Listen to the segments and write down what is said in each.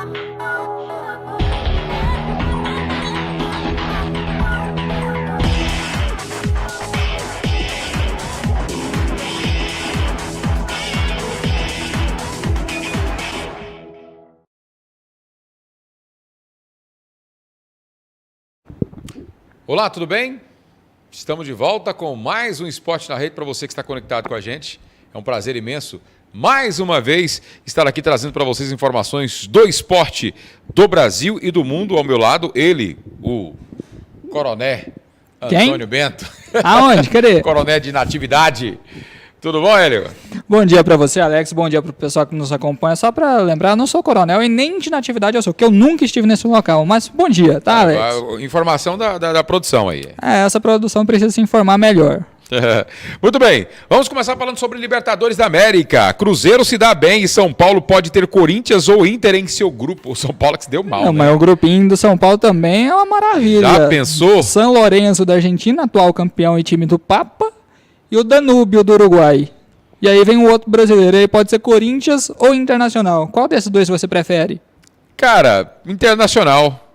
Olá, tudo bem? Estamos de volta com mais um Esporte na Rede para você que está conectado com a gente. É um prazer imenso, mais uma vez, estar aqui trazendo para vocês informações do esporte do Brasil e do mundo. Ao meu lado, ele, o Coroné Antônio Bento. Aonde? Cadê? Coroné de Natividade. Tudo bom, Hélio? Bom dia para você, Alex. Bom dia para o pessoal que nos acompanha. Só para lembrar, eu não sou coronel e nem de natividade eu sou, porque eu nunca estive nesse local. Mas bom dia, tá, Alex? Informação da produção aí. Essa produção precisa se informar melhor. Muito bem, vamos começar falando sobre Libertadores da América. Cruzeiro se dá bem e São Paulo pode ter Corinthians ou Inter em seu grupo. O São Paulo que se deu mal, Não, né? mas o grupinho do São Paulo também é uma maravilha. Já pensou? São Lourenço da Argentina, atual campeão e time do Papa, e o Danúbio do Uruguai. E aí vem o outro brasileiro, aí pode ser Corinthians ou Internacional. Qual desses dois você prefere? Cara, Internacional.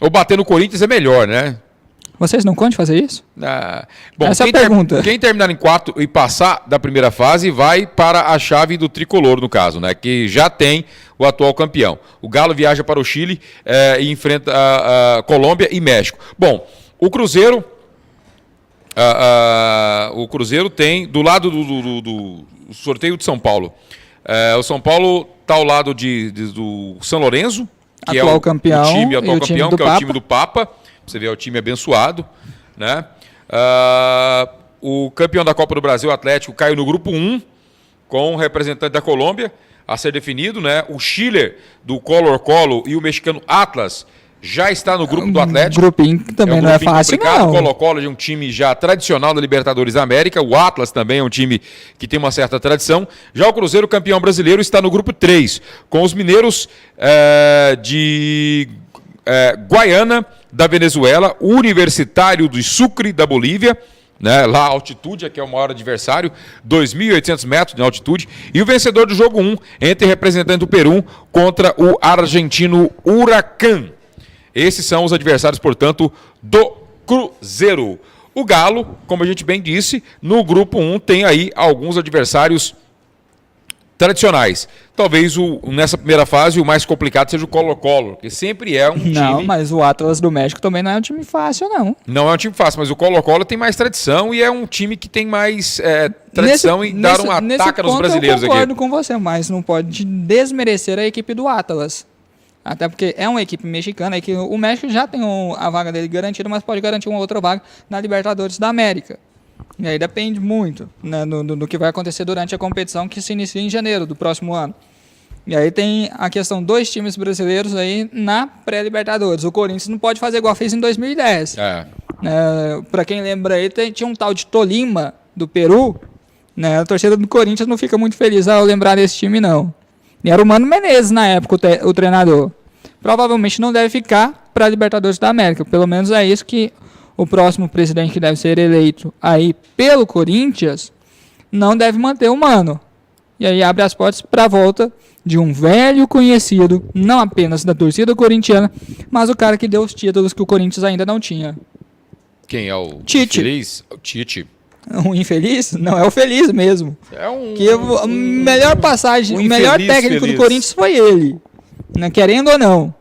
Ou bater no Corinthians é melhor, né? Vocês não contam de fazer isso? Bom, essa é a pergunta. Quem terminar em quarto e passar da primeira fase vai para a chave do tricolor, no caso, né? Que já tem o atual campeão. O Galo viaja para o Chile e enfrenta a Colômbia e México. Bom, o Cruzeiro... o Cruzeiro tem, do lado do sorteio de São Paulo, o São Paulo está ao lado do São Lourenço, que atual é o campeão, atual campeão, que é o time do Papa. Você vê, é o time abençoado, né? O campeão da Copa do Brasil, o Atlético, caiu no grupo 1, com o representante da Colômbia a ser definido, né? O Chile, do Colo-Colo, e o mexicano Atlas já está no grupo do Atlético. Grupinho que também não é fácil, complicado. não. O Colo-Colo é um time já tradicional da Libertadores da América. O Atlas também é um time que tem uma certa tradição. Já o Cruzeiro, campeão brasileiro, está no grupo 3, com os mineiros de Guaiana, da Venezuela, o Universitário do Sucre, da Bolívia, né, lá a altitude, que é o maior adversário, 2.800 metros de altitude, e o vencedor do jogo 1, entre representante do Peru contra o argentino Huracán. Esses são os adversários, portanto, do Cruzeiro. O Galo, como a gente bem disse, no grupo 1 tem aí alguns adversários tradicionais. Talvez nessa primeira fase o mais complicado seja o Colo-Colo, que sempre é um time... Não, mas o Atlas do México também não é um time fácil, não. Não é um time fácil, mas o Colo-Colo tem mais tradição e é um time que tem mais tradição em dar um ataque nos brasileiros aqui. Eu concordo com você, mas não pode desmerecer a equipe do Atlas. Até porque é uma equipe mexicana, que o México já tem a vaga dele garantida, mas pode garantir uma outra vaga na Libertadores da América. E aí depende muito, né, do que vai acontecer durante a competição, que se inicia em janeiro do próximo ano. E aí tem a questão, 2 times brasileiros aí na pré-Libertadores. O Corinthians não pode fazer igual fez em 2010. Para quem lembra aí, tinha um tal de Tolima, do Peru, né, a torcida do Corinthians não fica muito feliz ao lembrar desse time, não. E era o Mano Menezes, na época, o treinador. Provavelmente não deve ficar para a Libertadores da América. Pelo menos é isso que o próximo presidente que deve ser eleito aí pelo Corinthians não deve manter o Mano. E aí abre as portas para a volta de um velho conhecido, não apenas da torcida corintiana, mas o cara que deu os títulos que o Corinthians ainda não tinha. Quem é o Tite? Infeliz? O Tite. O infeliz? Não, é o feliz mesmo. A melhor passagem, o melhor técnico do Corinthians foi ele, né, querendo ou não.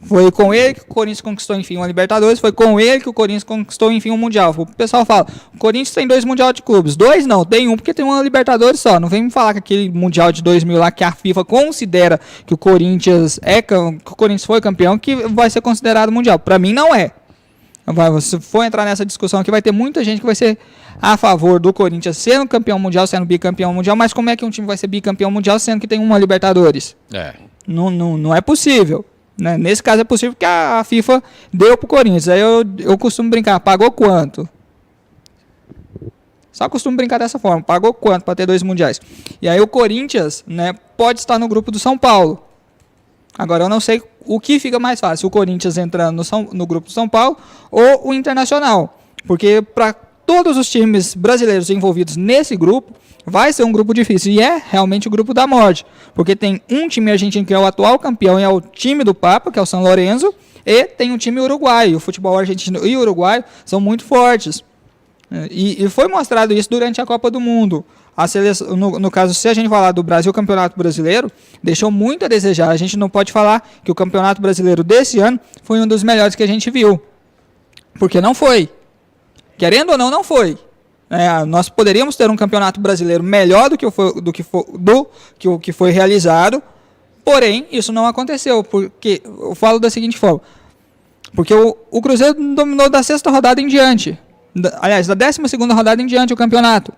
Foi com ele que o Corinthians conquistou, enfim, uma Libertadores. Foi com ele que o Corinthians conquistou, enfim, um Mundial. O pessoal fala, o Corinthians tem 2 Mundial de Clubes. 2 não, tem um porque tem uma Libertadores só. Não vem me falar que aquele Mundial de 2000 lá, que a FIFA considera que o Corinthians foi campeão, que vai ser considerado Mundial. Pra mim não é. Se for entrar nessa discussão aqui, vai ter muita gente que vai ser a favor do Corinthians sendo campeão mundial, sendo bicampeão mundial. Mas como é que um time vai ser bicampeão mundial sendo que tem uma Libertadores? Não é possível. Né? Nesse caso é possível que a FIFA deu pro Corinthians. Aí eu costumo brincar, pagou quanto? Só costumo brincar dessa forma, pagou quanto para ter 2 mundiais? E aí o Corinthians, né, pode estar no grupo do São Paulo. Agora eu não sei o que fica mais fácil, o Corinthians entrando no grupo do São Paulo ou o Internacional. Porque para todos os times brasileiros envolvidos nesse grupo, vai ser um grupo difícil. E é realmente o grupo da morte. Porque tem um time argentino que é o atual campeão e é o time do Papa, que é o São Lourenço. E tem um time uruguaio. O futebol argentino e uruguaio são muito fortes. E foi mostrado isso durante a Copa do Mundo. A seleção, no caso, se a gente falar do Brasil, o Campeonato Brasileiro deixou muito a desejar. A gente não pode falar que o Campeonato Brasileiro desse ano foi um dos melhores que a gente viu. Porque não foi. Querendo ou não, não foi. Nós poderíamos ter um Campeonato Brasileiro melhor do que foi realizado, porém, isso não aconteceu. Porque eu falo da seguinte forma. Porque o Cruzeiro dominou da 6ª rodada em diante. Aliás, da 12ª rodada em diante o campeonato.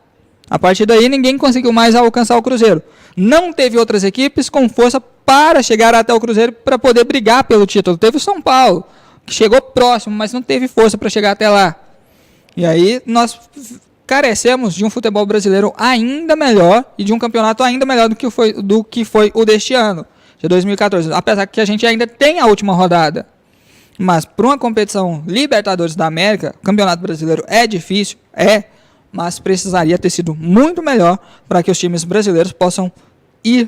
A partir daí, ninguém conseguiu mais alcançar o Cruzeiro. Não teve outras equipes com força para chegar até o Cruzeiro para poder brigar pelo título. Teve o São Paulo, que chegou próximo, mas não teve força para chegar até lá. E aí, nós carecemos de um futebol brasileiro ainda melhor e de um campeonato ainda melhor do que foi o deste ano, de 2014. Apesar que a gente ainda tem a última rodada. Mas para uma competição Libertadores da América, o Campeonato Brasileiro é difícil, mas precisaria ter sido muito melhor para que os times brasileiros possam ir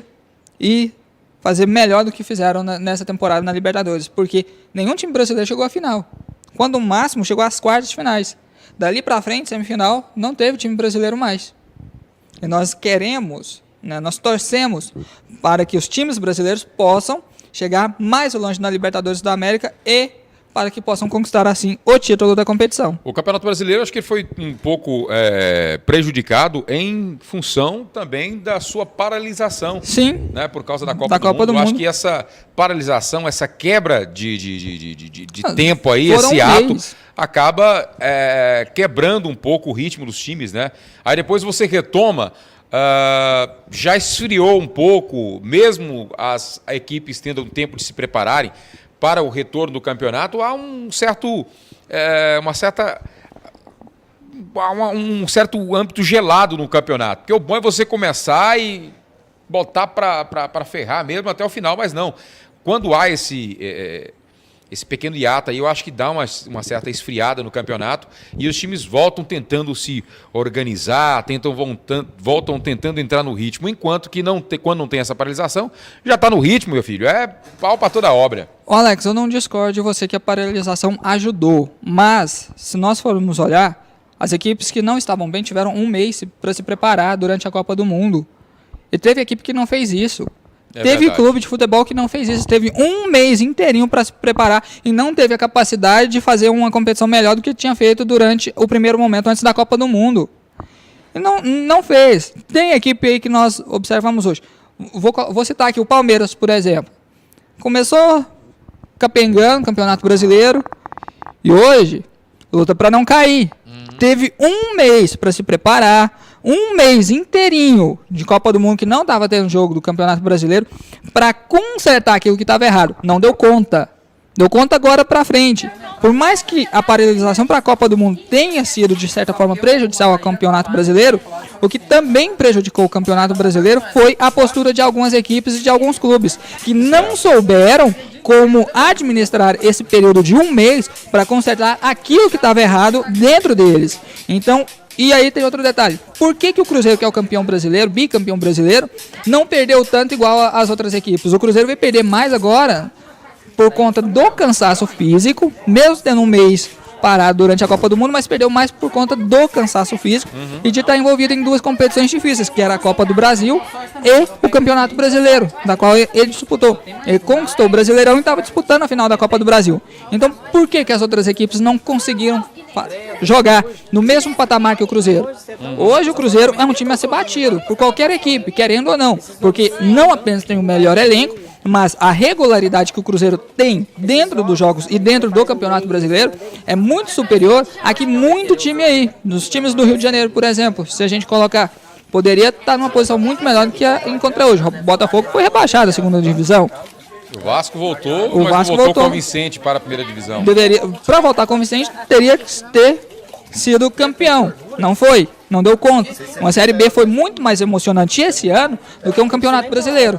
e fazer melhor do que fizeram nessa temporada na Libertadores, porque nenhum time brasileiro chegou à final. Quando o máximo chegou às quartas de finais. Dali para frente, semifinal, não teve time brasileiro mais. E nós queremos, nós torcemos para que os times brasileiros possam chegar mais longe na Libertadores da América e para que possam conquistar, assim, o título da competição. O Campeonato Brasileiro, acho que foi um pouco prejudicado em função também da sua paralisação. Sim. Né, por causa da Copa do Mundo. Eu acho que essa paralisação, essa quebra de tempo aí, esse ato, acaba quebrando um pouco o ritmo dos times, né? Aí depois você retoma, já esfriou um pouco, mesmo as equipes tendo um tempo de se prepararem para o retorno do campeonato, há um certo âmbito gelado no campeonato. Porque o bom é você começar e botar para ferrar mesmo até o final, mas não. Quando há esse pequeno hiato aí, eu acho que dá uma certa esfriada no campeonato e os times voltam tentando se organizar, voltam tentando entrar no ritmo, enquanto que quando não tem essa paralisação, já está no ritmo, meu filho, é pau para toda a obra. Ô Alex, eu não discordo de você que a paralisação ajudou, mas se nós formos olhar, as equipes que não estavam bem tiveram um mês para se preparar durante a Copa do Mundo. E teve equipe que não fez isso. Teve verdade. Clube de futebol que não fez isso. Teve um mês inteirinho para se preparar e não teve a capacidade de fazer uma competição melhor do que tinha feito durante o primeiro momento antes da Copa do Mundo. E não fez. Tem equipe aí que nós observamos hoje. Vou citar aqui o Palmeiras, por exemplo. Começou capengando o Campeonato Brasileiro e hoje luta para não cair. Teve um mês para se preparar, um mês inteirinho de Copa do Mundo que não estava tendo jogo do Campeonato Brasileiro para consertar aquilo que estava errado. Não deu conta. Deu conta agora para frente. Por mais que a paralisação para a Copa do Mundo tenha sido, de certa forma, prejudicial ao Campeonato Brasileiro, o que também prejudicou o Campeonato Brasileiro foi a postura de algumas equipes e de alguns clubes que não souberam como administrar esse período de um mês para consertar aquilo que estava errado dentro deles. Então, e aí tem outro detalhe. Por que o Cruzeiro, que é o campeão brasileiro, bicampeão brasileiro, não perdeu tanto igual às outras equipes? O Cruzeiro vai perder mais agora por conta do cansaço físico, mesmo tendo um mês parado durante a Copa do Mundo, mas perdeu mais por conta do cansaço físico e de estar envolvido em duas competições difíceis, que era a Copa do Brasil e o Campeonato Brasileiro, da qual ele disputou. Ele conquistou o Brasileirão e estava disputando a final da Copa do Brasil. Então, por que as outras equipes não conseguiram jogar no mesmo patamar que o Cruzeiro? Hoje o Cruzeiro é um time a ser batido por qualquer equipe, querendo ou não, porque não apenas tem o melhor elenco, mas a regularidade que o Cruzeiro tem dentro dos jogos e dentro do Campeonato Brasileiro é muito superior a que muito time aí, nos times do Rio de Janeiro, por exemplo, se a gente colocar, poderia estar numa posição muito melhor do que a encontra hoje. O Botafogo foi rebaixado à segunda divisão. O Vasco voltou, mas voltou convincente para a primeira divisão. Para voltar convincente, teria que ter sido campeão. Não foi, não deu conta. Uma Série B foi muito mais emocionante esse ano do que um Campeonato Brasileiro.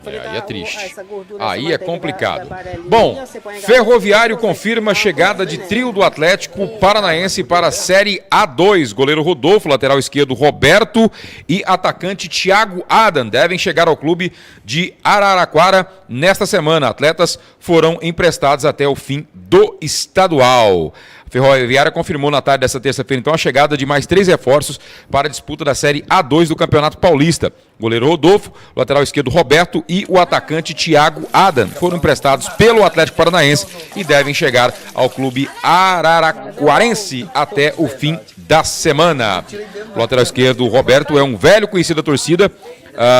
Aí é triste. Aí é complicado. Bom, Ferroviário confirma a chegada de trio do Atlético Paranaense para a Série A2. Goleiro Rodolfo, lateral esquerdo Roberto e atacante Thiago Adam devem chegar ao clube de Araraquara nesta semana. Atletas foram emprestados até o fim do estadual. Ferroviária confirmou na tarde dessa terça-feira, então, a chegada de mais 3 reforços para a disputa da Série A2 do Campeonato Paulista. Goleiro Rodolfo, lateral esquerdo Roberto e o atacante Thiago Adam foram emprestados pelo Atlético Paranaense e devem chegar ao clube araraquarense até o fim da semana. O lateral esquerdo Roberto é um velho conhecido da torcida.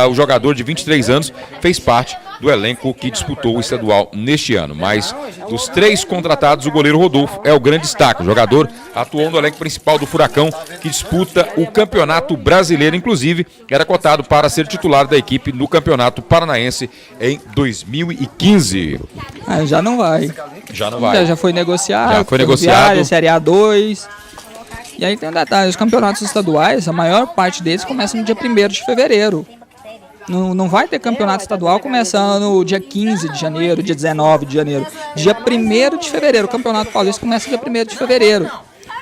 O jogador de 23 anos fez parte do elenco que disputou o estadual neste ano. Mas dos 3 contratados, o goleiro Rodolfo é o grande destaque. O jogador atuou no elenco principal do Furacão, que disputa o Campeonato Brasileiro. Inclusive, era cotado para ser titular da equipe no Campeonato Paranaense em 2015. Já não vai. Já não vai. Já foi negociado. Já foi negociado. Série A2. E aí tem um detalhe, os campeonatos estaduais, a maior parte deles começa no dia 1º de fevereiro. Não vai ter campeonato estadual começando dia 15 de janeiro, dia 19 de janeiro. Dia 1º de fevereiro. O Campeonato Paulista começa dia 1º de fevereiro.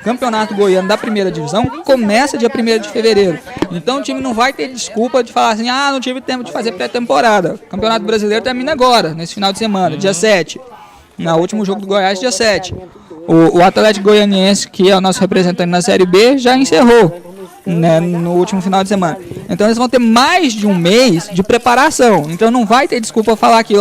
O Campeonato Goiano da primeira divisão começa dia 1º de fevereiro. Então o time não vai ter desculpa de falar assim, não tive tempo de fazer pré-temporada. O Campeonato Brasileiro termina agora, nesse final de semana, dia 7. No último jogo do Goiás, dia 7. O Atlético Goianiense, que é o nosso representante na Série B, já encerrou, né, no último final de semana. Então eles vão ter mais de um mês de preparação. Então não vai ter desculpa falar que,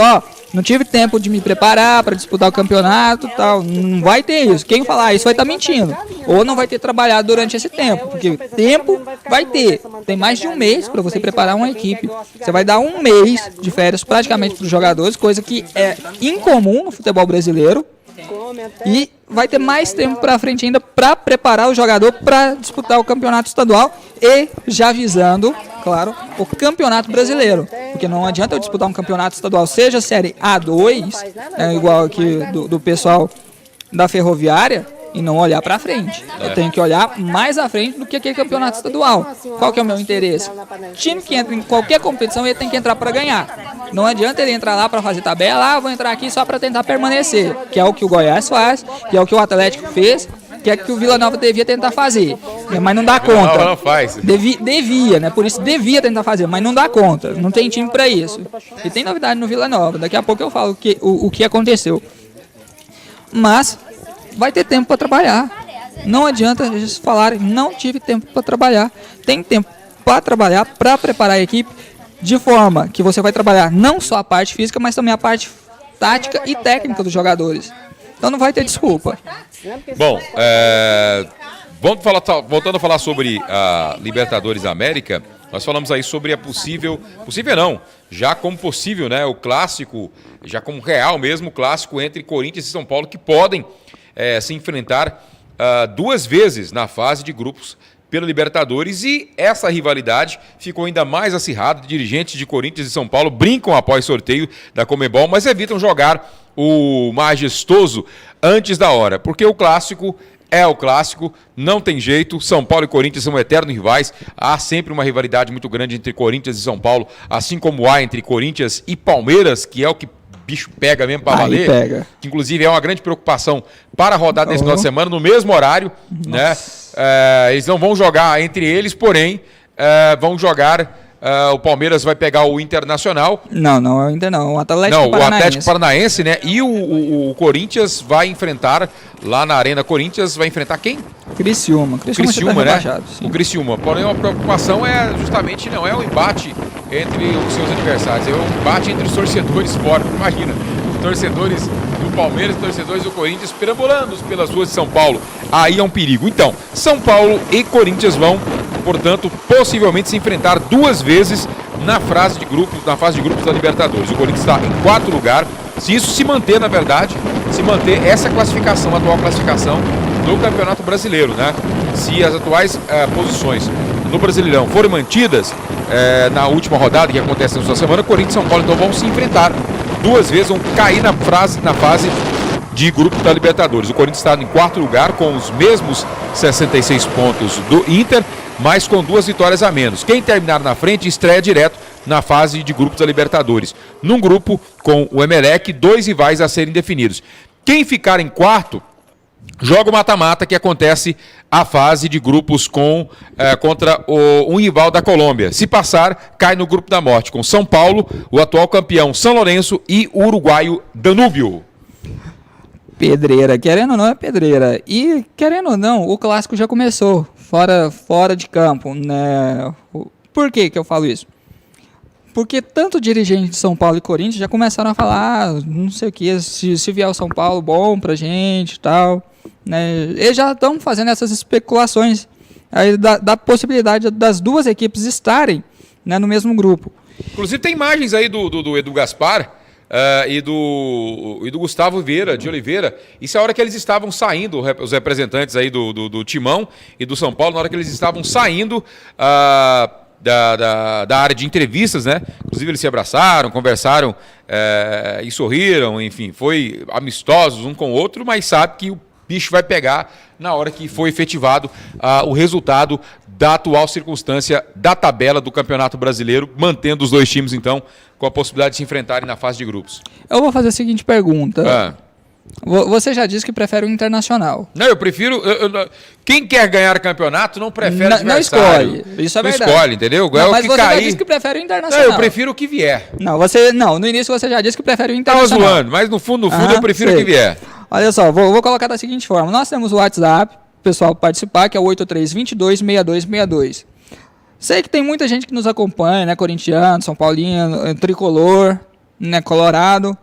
não tive tempo de me preparar para disputar o campeonato e tal. Não vai ter isso. Quem falar isso vai estar mentindo. Ou não vai ter trabalhado durante esse tempo. Porque tempo vai ter. Tem mais de um mês para você preparar uma equipe. Você vai dar um mês de férias praticamente para os jogadores, coisa que é incomum no futebol brasileiro. E vai ter mais tempo para frente ainda para preparar o jogador para disputar o campeonato estadual e já visando, claro, o campeonato brasileiro. Porque não adianta eu disputar um campeonato estadual, seja a Série A2, igual aqui do pessoal da Ferroviária, e não olhar para frente. Eu tenho que olhar mais à frente do que aquele campeonato estadual. Qual que é o meu interesse? O time que entra em qualquer competição, ele tem que entrar para ganhar. Não adianta ele entrar lá para fazer tabela, vou entrar aqui só para tentar permanecer, que é o que o Goiás faz, que é o que o Atlético fez, que é o que o Vila Nova devia tentar fazer, mas não dá conta. Não faz. Devia, né? Por isso devia tentar fazer, mas não dá conta. Não tem time para isso. E tem novidade no Vila Nova. Daqui a pouco eu falo o que aconteceu. Mas vai ter tempo para trabalhar. Não adianta eles falarem, não tive tempo para trabalhar. Tem tempo para trabalhar, para preparar a equipe, de forma que você vai trabalhar não só a parte física, mas também a parte tática e técnica dos jogadores. Então não vai ter desculpa. Bom, voltando a falar sobre a Libertadores da América, nós falamos aí sobre a possível não, já como possível, né, o clássico, já como real mesmo, o clássico entre Corinthians e São Paulo, que podem se enfrentar 2 vezes na fase de grupos pela Libertadores, e essa rivalidade ficou ainda mais acirrada. Dirigentes de Corinthians e São Paulo brincam após sorteio da Conmebol, mas evitam jogar o majestoso antes da hora, porque o clássico é o clássico, não tem jeito. São Paulo e Corinthians são eternos rivais, há sempre uma rivalidade muito grande entre Corinthians e São Paulo, assim como há entre Corinthians e Palmeiras, que é o que bicho pega mesmo para valer, pega. Que inclusive é uma grande preocupação para a rodada desse final de semana, no mesmo horário, né? Eles não vão jogar entre eles, porém vão jogar. O Palmeiras vai pegar o Internacional. Não, ainda não. O Atlético Paranaense. O Atlético Paranaense, né? E o Corinthians vai enfrentar, lá na Arena Corinthians, vai enfrentar quem? Criciúma, né? O Criciúma. Porém, a preocupação é justamente, não é o embate entre os seus adversários, é o embate entre os torcedores fora. Imagina, os torcedores do Palmeiras, torcedores do Corinthians perambulando pelas ruas de São Paulo. Aí é um perigo. Então, São Paulo e Corinthians vão, portanto, possivelmente se enfrentar 2 vezes na fase de grupos da Libertadores. O Corinthians está em 4º lugar. Se isso se manter, na verdade, essa classificação, a atual classificação do Campeonato Brasileiro, né? Se as atuais posições no Brasileirão forem mantidas na última rodada, que acontece nessa semana, Corinthians e São Paulo então vão se enfrentar 2 vezes, vão cair na fase de grupo da Libertadores. O Corinthians está em 4º lugar com os mesmos 66 pontos do Inter, mas com 2 vitórias a menos. Quem terminar na frente estreia direto na fase de grupos da Libertadores. Num grupo com o Emelec, 2 rivais a serem definidos. Quem ficar em quarto joga o mata-mata, que acontece a fase de grupos contra um rival da Colômbia. Se passar, cai no grupo da morte, com São Paulo, o atual campeão São Lourenço e o uruguaio Danúbio. Pedreira, querendo ou não é pedreira. E querendo ou não, o clássico já começou, fora de campo, né? Por que eu falo isso? Porque tanto dirigente de São Paulo e Corinthians já começaram a falar, não sei o que, se vier o São Paulo, bom pra gente e tal. Né? Eles já estão fazendo essas especulações aí da possibilidade das duas equipes estarem, né, no mesmo grupo. Inclusive tem imagens aí do Edu Gaspar e do Gustavo Vieira, de Oliveira. Isso é a hora que eles estavam saindo, os representantes aí do Timão e do São Paulo, na hora que eles estavam saindo da área de entrevistas, né? Inclusive eles se abraçaram, conversaram e sorriram, enfim, foi amistosos um com o outro, mas sabe que o bicho vai pegar na hora que foi efetivado o resultado da atual circunstância da tabela do Campeonato Brasileiro, mantendo os dois times, então, com a possibilidade de se enfrentarem na fase de grupos. Eu vou fazer a seguinte pergunta. Você já disse que prefere o Internacional. Não, eu prefiro... quem quer ganhar campeonato não prefere adversário. Não escolhe. Isso é não verdade. Escolhe, entendeu? Não, mas você já disse que prefere o Internacional. Não, eu prefiro o que vier. Não, no início você já disse que prefere o Internacional. Tava zoando, mas no fundo eu prefiro o que vier. Olha só, vou colocar da seguinte forma. Nós temos o WhatsApp, o pessoal participar, que é o 83226262. Sei que tem muita gente que nos acompanha, né? Corintiano, São Paulino, Tricolor, né? Colorado.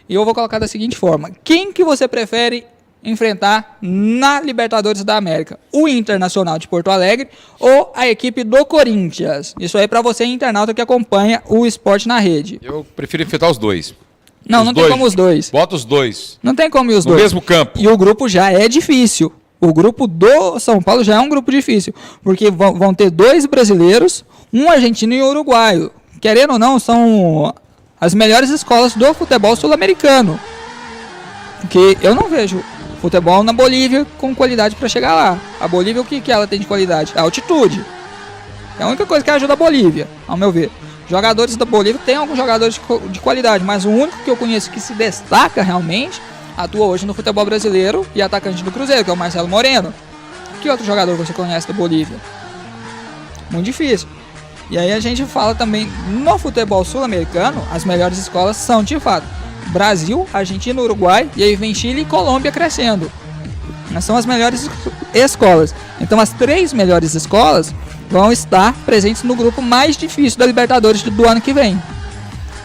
E eu vou colocar da seguinte forma. Quem que você prefere enfrentar na Libertadores da América? O Internacional de Porto Alegre ou a equipe do Corinthians? Isso aí para você, internauta que acompanha o esporte na rede. Eu prefiro enfrentar os dois. Não tem como os dois. Bota os dois. Não tem como ir os dois. No mesmo campo. E o grupo já é difícil. O grupo do São Paulo já é um grupo difícil. Porque vão ter 2 brasileiros, um argentino e um uruguaio. Querendo ou não, são as melhores escolas do futebol sul-americano. Porque eu não vejo futebol na Bolívia com qualidade para chegar lá. A Bolívia, o que ela tem de qualidade? A altitude. É a única coisa que ajuda a Bolívia, ao meu ver. Jogadores da Bolívia, tem alguns jogadores de qualidade, mas o único que eu conheço que se destaca realmente, atua hoje no futebol brasileiro e atacante do Cruzeiro, que é o Marcelo Moreno. Que outro jogador você conhece da Bolívia? Muito difícil. E aí a gente fala também, no futebol sul-americano, as melhores escolas são, de fato, Brasil, Argentina, Uruguai, e aí vem Chile e Colômbia crescendo. Mas são as melhores escolas. Então as 3 melhores escolas vão estar presentes no grupo mais difícil da Libertadores do ano que vem.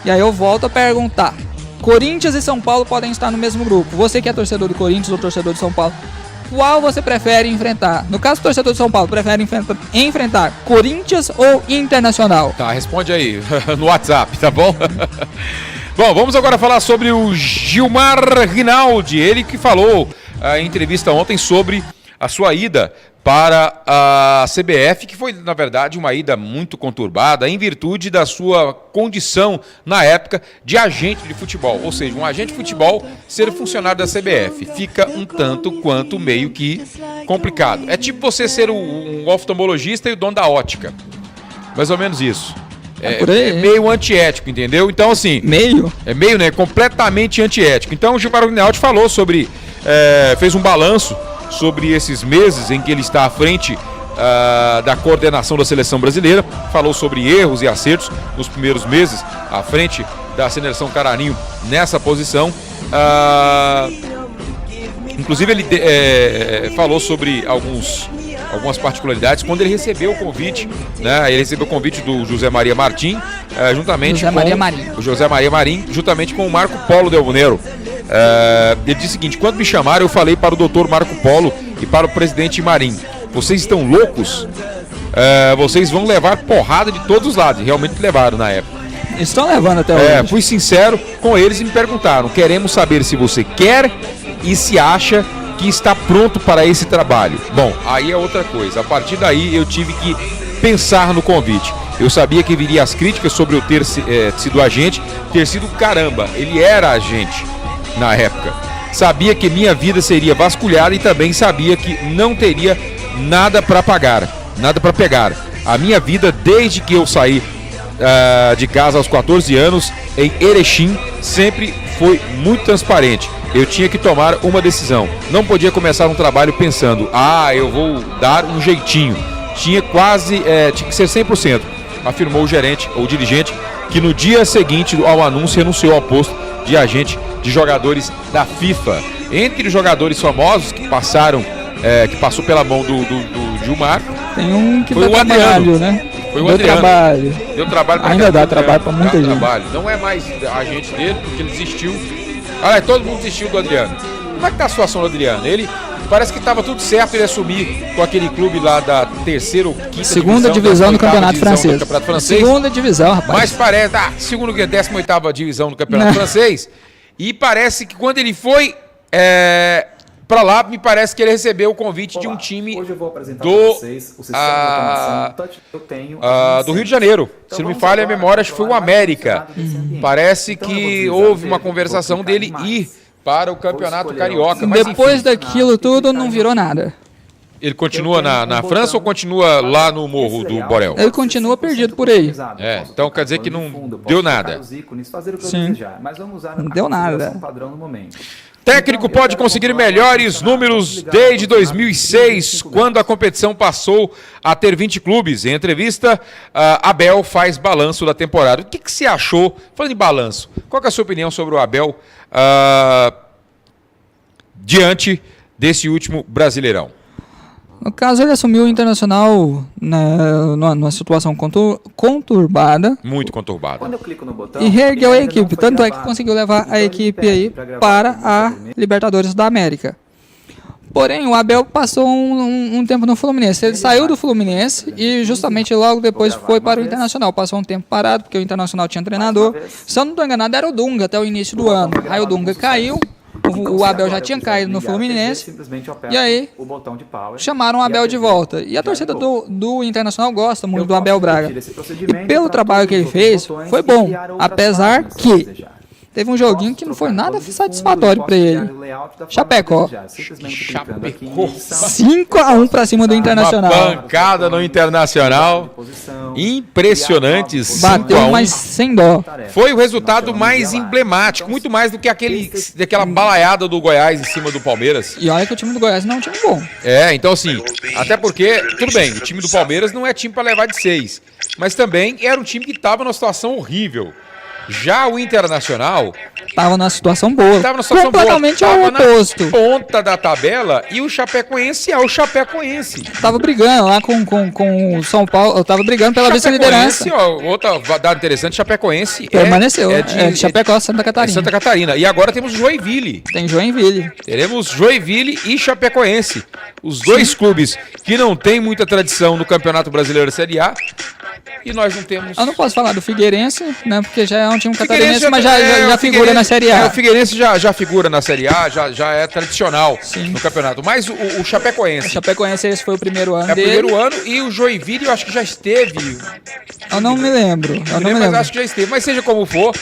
E aí eu volto a perguntar. Corinthians e São Paulo podem estar no mesmo grupo. Você que é torcedor do Corinthians ou torcedor de São Paulo, qual você prefere enfrentar? No caso, o torcedor de São Paulo prefere enfrentar Corinthians ou Internacional? Tá, responde aí no WhatsApp, tá bom? Bom, vamos agora falar sobre o Gilmar Rinaldi. Ele que falou em entrevista ontem sobre a sua ida para a CBF, que foi, na verdade, uma ida muito conturbada, em virtude da sua condição, na época, de agente de futebol. Ou seja, um agente de futebol ser funcionário da CBF. Fica um tanto quanto meio que complicado. É tipo você ser um oftalmologista e o dono da ótica. Mais ou menos isso. É meio antiético, entendeu? Então, assim... É meio, né? Completamente antiético. Então, o Gilmar Rinaldi falou sobre... fez um balanço sobre esses meses em que ele está à frente da coordenação da seleção brasileira, falou sobre erros e acertos nos primeiros meses à frente da seleção Caraninho nessa posição. Inclusive ele falou sobre algumas particularidades quando ele recebeu o convite, né? Ele recebeu o convite do José Maria Marim, juntamente o José Maria Marim, juntamente com o Marco Polo Del Nero. Ele disse o seguinte: quando me chamaram, eu falei para o doutor Marco Polo e para o presidente Marim: vocês estão loucos? Vocês vão levar porrada de todos os lados. E realmente levaram na época. Estão levando até hoje. Fui sincero com eles e me perguntaram: queremos saber se você quer e se acha que está pronto para esse trabalho. Bom, aí é outra coisa. A partir daí eu tive que pensar no convite. Eu sabia que viria as críticas sobre eu ter sido agente, ter sido caramba. Ele era agente na época. Sabia que minha vida seria vasculhada e também sabia que não teria nada para pagar, nada para pegar. A minha vida, desde que eu saí de casa aos 14 anos, em Erechim, sempre foi muito transparente. Eu tinha que tomar uma decisão. Não podia começar um trabalho pensando, eu vou dar um jeitinho. Tinha que ser 100%, afirmou o gerente ou dirigente, que no dia seguinte ao anúncio renunciou ao posto de agente de jogadores da FIFA. Entre os jogadores famosos que passou pela mão do Gilmar, tem um que foi dá o Adriano, trabalho, né? Foi o Deu Adriano. trabalho. Deu trabalho pra Ainda dá trabalho pra muita gente. Trabalho. Não é mais agente dele, porque ele desistiu. Todo mundo desistiu do Adriano. Como é que tá a situação do Adriano? Ele parece que estava tudo certo ele assumir com aquele clube lá da terceira ou quinta segunda divisão do Campeonato Francês. Segunda divisão, rapaz. Mas parece, segunda que 18ª divisão do Campeonato Francês. E parece que quando ele foi para lá, me parece que ele recebeu o convite de um time hoje eu vou apresentar para vocês o sistema de automação que eu tenho do Rio de Janeiro. Se não me falha a memória, acho que foi o América. Parece que houve uma conversação dele ir para o Campeonato Carioca. Mas, depois daquilo tudo, não virou nada. Ele continua na França ou continua lá no Morro do Borel? Ele continua perdido por aí. Então quer dizer que não deu nada. Sim, não deu nada. Técnico pode conseguir melhores números desde 2006, quando a competição passou a ter 20 clubes. Em entrevista, Abel faz balanço da temporada. O que você achou? Falando em balanço, qual que é a sua opinião sobre o Abel diante desse último Brasileirão? No caso, ele assumiu o Internacional numa situação conturbada. Muito conturbada. Quando eu clico no botão, e reergueu a equipe. Tanto é que conseguiu levar a equipe aí para a Libertadores da América. Porém, o Abel passou um tempo no Fluminense. Ele saiu do Fluminense e justamente logo depois foi para o Internacional. Passou um tempo parado, porque o Internacional tinha treinador. Se eu não estou enganado, era o Dunga até o início do ano. Aí o Dunga caiu. O Abel já tinha caído no Fluminense, e aí chamaram o Abel de volta. E a torcida do Internacional gosta muito do Abel Braga. E pelo trabalho que ele fez, foi bom, apesar que teve um joguinho que não foi nada satisfatório para ele. Chapecó. 5-1 para cima do Internacional. Uma pancada no Internacional. Impressionante. 5-1. Bateu, mas sem dó. Foi o resultado mais emblemático, muito mais do que daquela balaiada do Goiás em cima do Palmeiras. E olha que o time do Goiás não é um time bom. Então assim, até porque, tudo bem, o time do Palmeiras não é time para levar de 6, mas também era um time que estava numa situação horrível. Já o Internacional estava numa situação boa. Completamente ao oposto. Na ponta da tabela, e o Chapecoense é o Chapecoense. Tava brigando lá com o São Paulo, tava brigando pela vice-liderança. Outra dado interessante, Chapecoense permaneceu. De Chapecó, Santa Catarina. Santa Catarina. E agora temos Joinville. Tem Joinville. Teremos Joinville e Chapecoense. Os dois clubes que não têm muita tradição no Campeonato Brasileiro da Série A. E nós não temos... Eu não posso falar do Figueirense, né? Porque já é um time catarinense, mas já figura na Série A. O Figueirense já figura na Série A, já é tradicional no campeonato. Mas o Chapecoense... O Chapecoense, esse foi o primeiro ano dele. É o primeiro ano, e o Joinville eu acho que já esteve. Eu não me lembro. Mas acho que já esteve. Mas seja como for,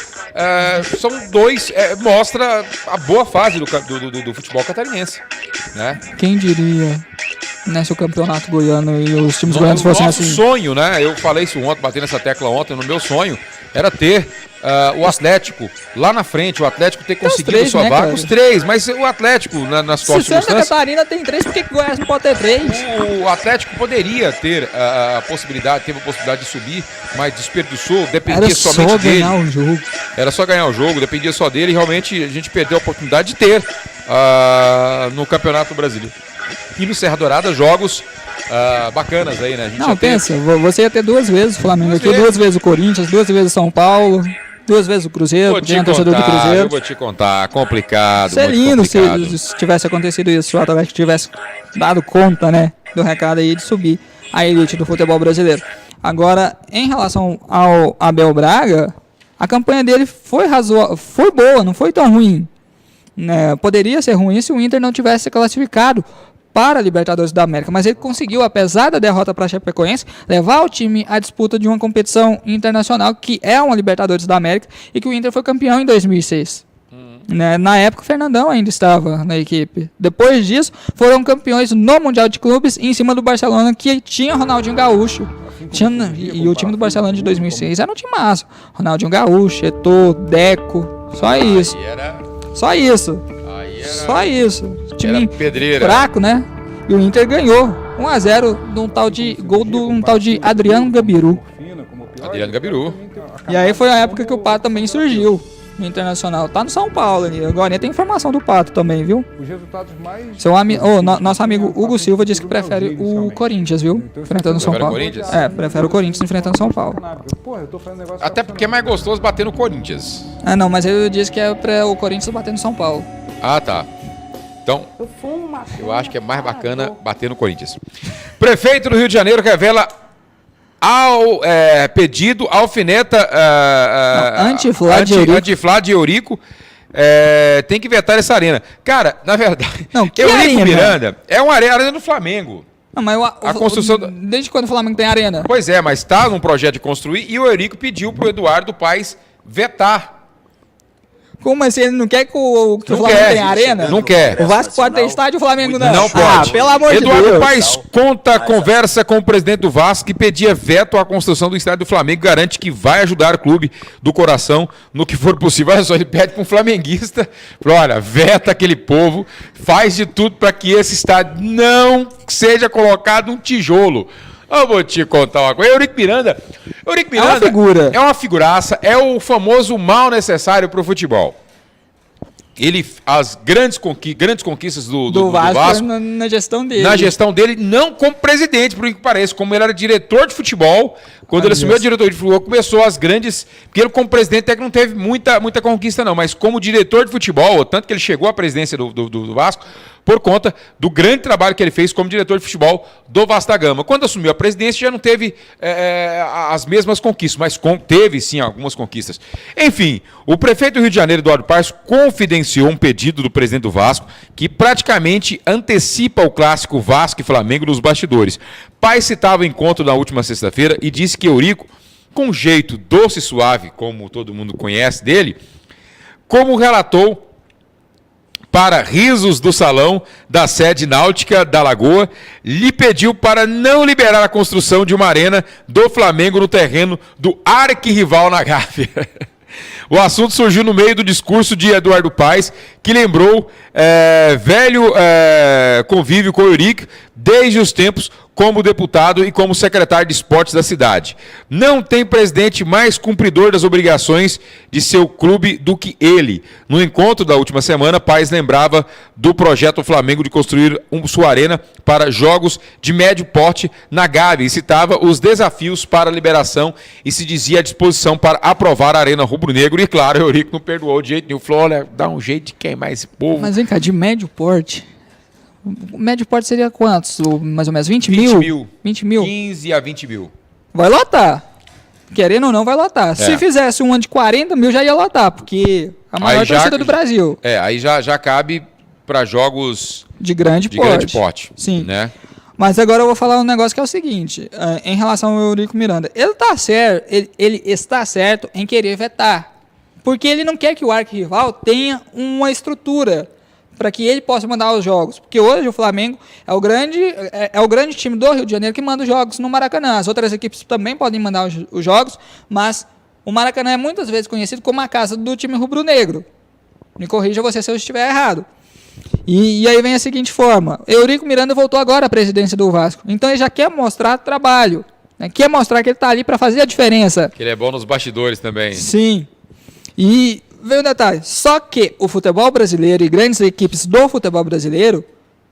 são dois... mostra a boa fase do futebol catarinense. Né? Quem diria... Se o campeonato goiano e os times goianos fossem assim. Nosso sonho, né? Eu falei isso ontem, bati nessa tecla ontem, no meu sonho, era ter o Atlético lá na frente, o Atlético ter conseguido sua vaga. Os três, mas o Atlético, na situação. Se Santa Catarina tem 3, por que o Goiás não pode ter 3? O Atlético poderia ter a possibilidade, teve a possibilidade de subir, mas desperdiçou, dependia somente dele. Era só ganhar o jogo. Era só ganhar o jogo, dependia só dele, e realmente a gente perdeu a oportunidade de ter no Campeonato Brasileiro. E no Serra Dourada, jogos bacanas aí, né? A gente não, pensa, você ia ter 2 vezes o Flamengo aqui, 2 vezes o Corinthians, 2 vezes o São Paulo, 2 vezes o Cruzeiro, tinha torcedor do Cruzeiro. Eu vou te contar, complicado, seria lindo se tivesse acontecido isso, se o Atlético tivesse dado conta, né, do recado aí de subir a elite do futebol brasileiro. Agora, em relação ao Abel Braga, a campanha dele foi boa, não foi tão ruim. Né? Poderia ser ruim se o Inter não tivesse classificado para a Libertadores da América, mas ele conseguiu, apesar da derrota para a Chapecoense, levar o time à disputa de uma competição internacional que é uma Libertadores da América e que o Inter foi campeão em 2006. Né? Na época o Fernandão ainda estava na equipe. Depois disso foram campeões no Mundial de Clubes em cima do Barcelona, que tinha Ronaldinho Gaúcho E o time do Barcelona de 2006 era um time massa. Ronaldinho Gaúcho, Eto'o, Deco, só isso. Só isso. Só isso. Time fraco, né? E o Inter ganhou 1-0 de um tal de gol de um tal de Adriano Gabiru. E aí foi a época que o Pato também surgiu no Internacional. Tá no São Paulo ali. Agora tem informação do Pato também, viu? Os resultados mais... nosso amigo Hugo Silva disse que prefere o Corinthians, viu? Enfrentando o São Paulo. Prefere o Corinthians enfrentando o São Paulo. Até porque é mais gostoso bater no Corinthians. Não, mas ele disse que é pra o Corinthians bater no São Paulo. Ah, tá. Então, eu acho que é mais bacana bater no Corinthians. Prefeito do Rio de Janeiro revela pedido alfineta Antiflá de Eurico. Tem que vetar essa arena. Cara, na verdade, Eurico Miranda é uma arena do Flamengo. Não, mas a construção... Desde quando o Flamengo tem arena? Pois é, mas está num projeto de construir e o Eurico pediu pro Eduardo Paes vetar. Como assim? Ele não quer que o Flamengo tenha arena? Não quer. O Vasco pode ter estádio, o Flamengo não. Não pode. Pelo amor de Deus. Eduardo Paes conversa com o presidente do Vasco que pedia veto à construção do estádio do Flamengo, garante que vai ajudar o clube do coração no que for possível. Olha só, ele pede para um flamenguista, olha, veta aquele povo, faz de tudo para que esse estádio não seja colocado um tijolo. Eu vou te contar uma coisa. Eurico Miranda é uma figura. É uma figuraça, é o famoso mal necessário para o futebol. As grandes conquistas do Vasco na gestão dele. Na gestão dele, não como presidente, por que parece, como ele era diretor de futebol. Quando ele assumiu a diretoria de futebol, começou as grandes... Porque ele, como presidente, até que não teve muita conquista, não. Mas como diretor de futebol, tanto que ele chegou à presidência do Vasco, por conta do grande trabalho que ele fez como diretor de futebol do Vasco da Gama. Quando assumiu a presidência, já não teve as mesmas conquistas, mas teve, sim, algumas conquistas. Enfim, o prefeito do Rio de Janeiro, Eduardo Paes, confidenciou um pedido do presidente do Vasco que praticamente antecipa o clássico Vasco e Flamengo nos bastidores. Paes citava o encontro na última sexta-feira e disse que Eurico, com um jeito doce e suave, como todo mundo conhece dele, como relatou para risos do salão da sede náutica da Lagoa, lhe pediu para não liberar a construção de uma arena do Flamengo no terreno do arquirrival na Gávea. O assunto surgiu no meio do discurso de Eduardo Paes, que lembrou velho convívio com o Eurico desde os tempos como deputado e como secretário de esportes da cidade. Não tem presidente mais cumpridor das obrigações de seu clube do que ele. No encontro da última semana, Paes lembrava do projeto Flamengo de construir sua arena para jogos de médio porte na Gávea e citava os desafios para a liberação e se dizia à disposição para aprovar a arena rubro-negro. E claro, o Eurico não perdoou de jeito nenhum, falou, olha, dá um jeito de queimar esse povo. Mas vem cá, de médio porte... O médio porte seria quantos? Mais ou menos 20 mil? 20 mil? 15 a 20 mil. Vai lotar. Querendo ou não, vai lotar. Se fizesse uma de 40 mil, já ia lotar, porque a maior torcida do Brasil. Aí já cabe para jogos de grande porte. Sim. Né? Mas agora eu vou falar um negócio que é o seguinte, em relação ao Eurico Miranda. Ele está certo em querer vetar, porque ele não quer que o arquirrival tenha uma estrutura para que ele possa mandar os jogos. Porque hoje o Flamengo é o grande time do Rio de Janeiro que manda os jogos no Maracanã. As outras equipes também podem mandar os jogos, mas o Maracanã é muitas vezes conhecido como a casa do time rubro-negro. Me corrija você se eu estiver errado. E aí vem a seguinte forma. Eurico Miranda voltou agora à presidência do Vasco. Então ele já quer mostrar trabalho. Né? Quer mostrar que ele está ali para fazer a diferença. Que ele é bom nos bastidores também. Sim. E... veio um detalhe, só que o futebol brasileiro e grandes equipes do futebol brasileiro,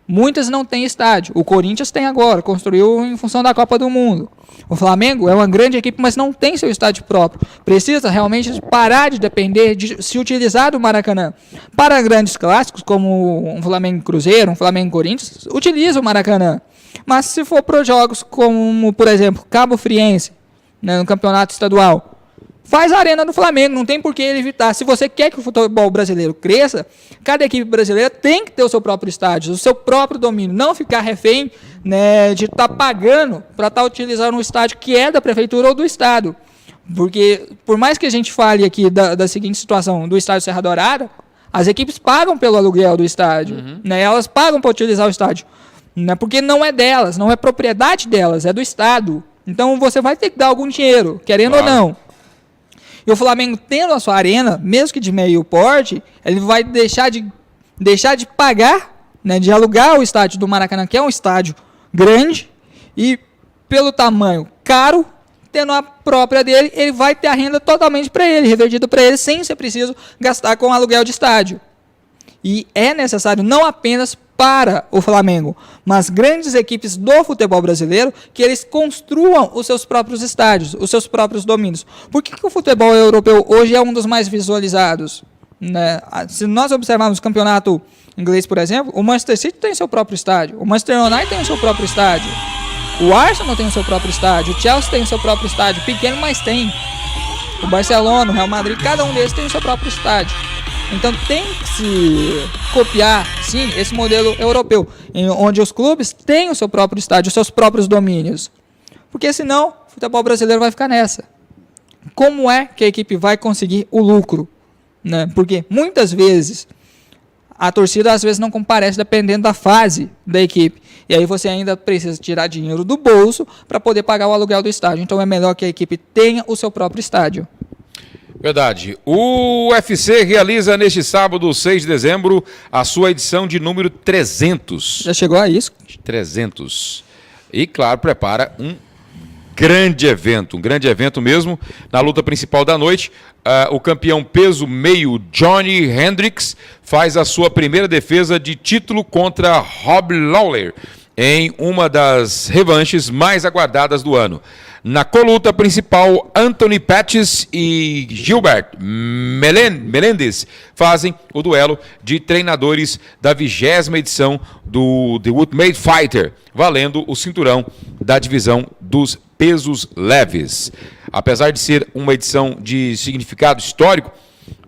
muitas não têm estádio. O Corinthians tem agora, construiu em função da Copa do Mundo. O Flamengo é uma grande equipe, mas não tem seu estádio próprio. Precisa realmente parar de depender de se utilizar do Maracanã. Para grandes clássicos, como um Flamengo Cruzeiro, um Flamengo Corinthians, utiliza o Maracanã. Mas se for para jogos como, por exemplo, Cabo Friense, né, no campeonato estadual, faz a arena do Flamengo, não tem por que ele evitar. Se você quer que o futebol brasileiro cresça, cada equipe brasileira tem que ter o seu próprio estádio, o seu próprio domínio. Não ficar refém, né, de estar pagando para estar utilizando um estádio que é da prefeitura ou do estado. Porque, por mais que a gente fale aqui da seguinte situação, do estádio Serra Dourada, as equipes pagam pelo aluguel do estádio. Né, elas pagam para utilizar o estádio. Né, porque não é delas, não é propriedade delas, é do estado. Então você vai ter que dar algum dinheiro, querendo ou não. E o Flamengo, tendo a sua arena, mesmo que de meio porte, ele vai deixar de pagar, né, de alugar o estádio do Maracanã, que é um estádio grande, e pelo tamanho caro, tendo a própria dele, ele vai ter a renda totalmente para ele, revertida para ele, sem ser preciso gastar com aluguel de estádio. E é necessário não apenas para o Flamengo, mas grandes equipes do futebol brasileiro, que eles construam os seus próprios estádios, os seus próprios domínios. Por que o futebol europeu hoje é um dos mais visualizados? Né? Se nós observarmos o campeonato inglês, por exemplo, o Manchester City tem seu próprio estádio, o Manchester United tem o seu próprio estádio, o Arsenal tem o seu próprio estádio, o Chelsea tem o seu próprio estádio, pequeno, mas tem. O Barcelona, o Real Madrid, cada um deles tem o seu próprio estádio. Então tem que se copiar, sim, esse modelo europeu, onde os clubes têm o seu próprio estádio, os seus próprios domínios. Porque senão o futebol brasileiro vai ficar nessa. Como é que a equipe vai conseguir o lucro? Né? Porque muitas vezes a torcida às vezes não comparece dependendo da fase da equipe. E aí você ainda precisa tirar dinheiro do bolso para poder pagar o aluguel do estádio. Então é melhor que a equipe tenha o seu próprio estádio. Verdade. O UFC realiza neste sábado, 6 de dezembro, a sua edição de número 300. Já chegou a isso? 300. E, claro, prepara um grande evento mesmo. Na luta principal da noite, o campeão peso meio Johnny Hendricks faz a sua primeira defesa de título contra Rob Lawler, em uma das revanches mais aguardadas do ano. Na coluta principal, Anthony Pettis e Gilbert Melendez fazem o duelo de treinadores da 20ª edição do The Ultimate Fighter, valendo o cinturão da divisão dos pesos leves. Apesar de ser uma edição de significado histórico,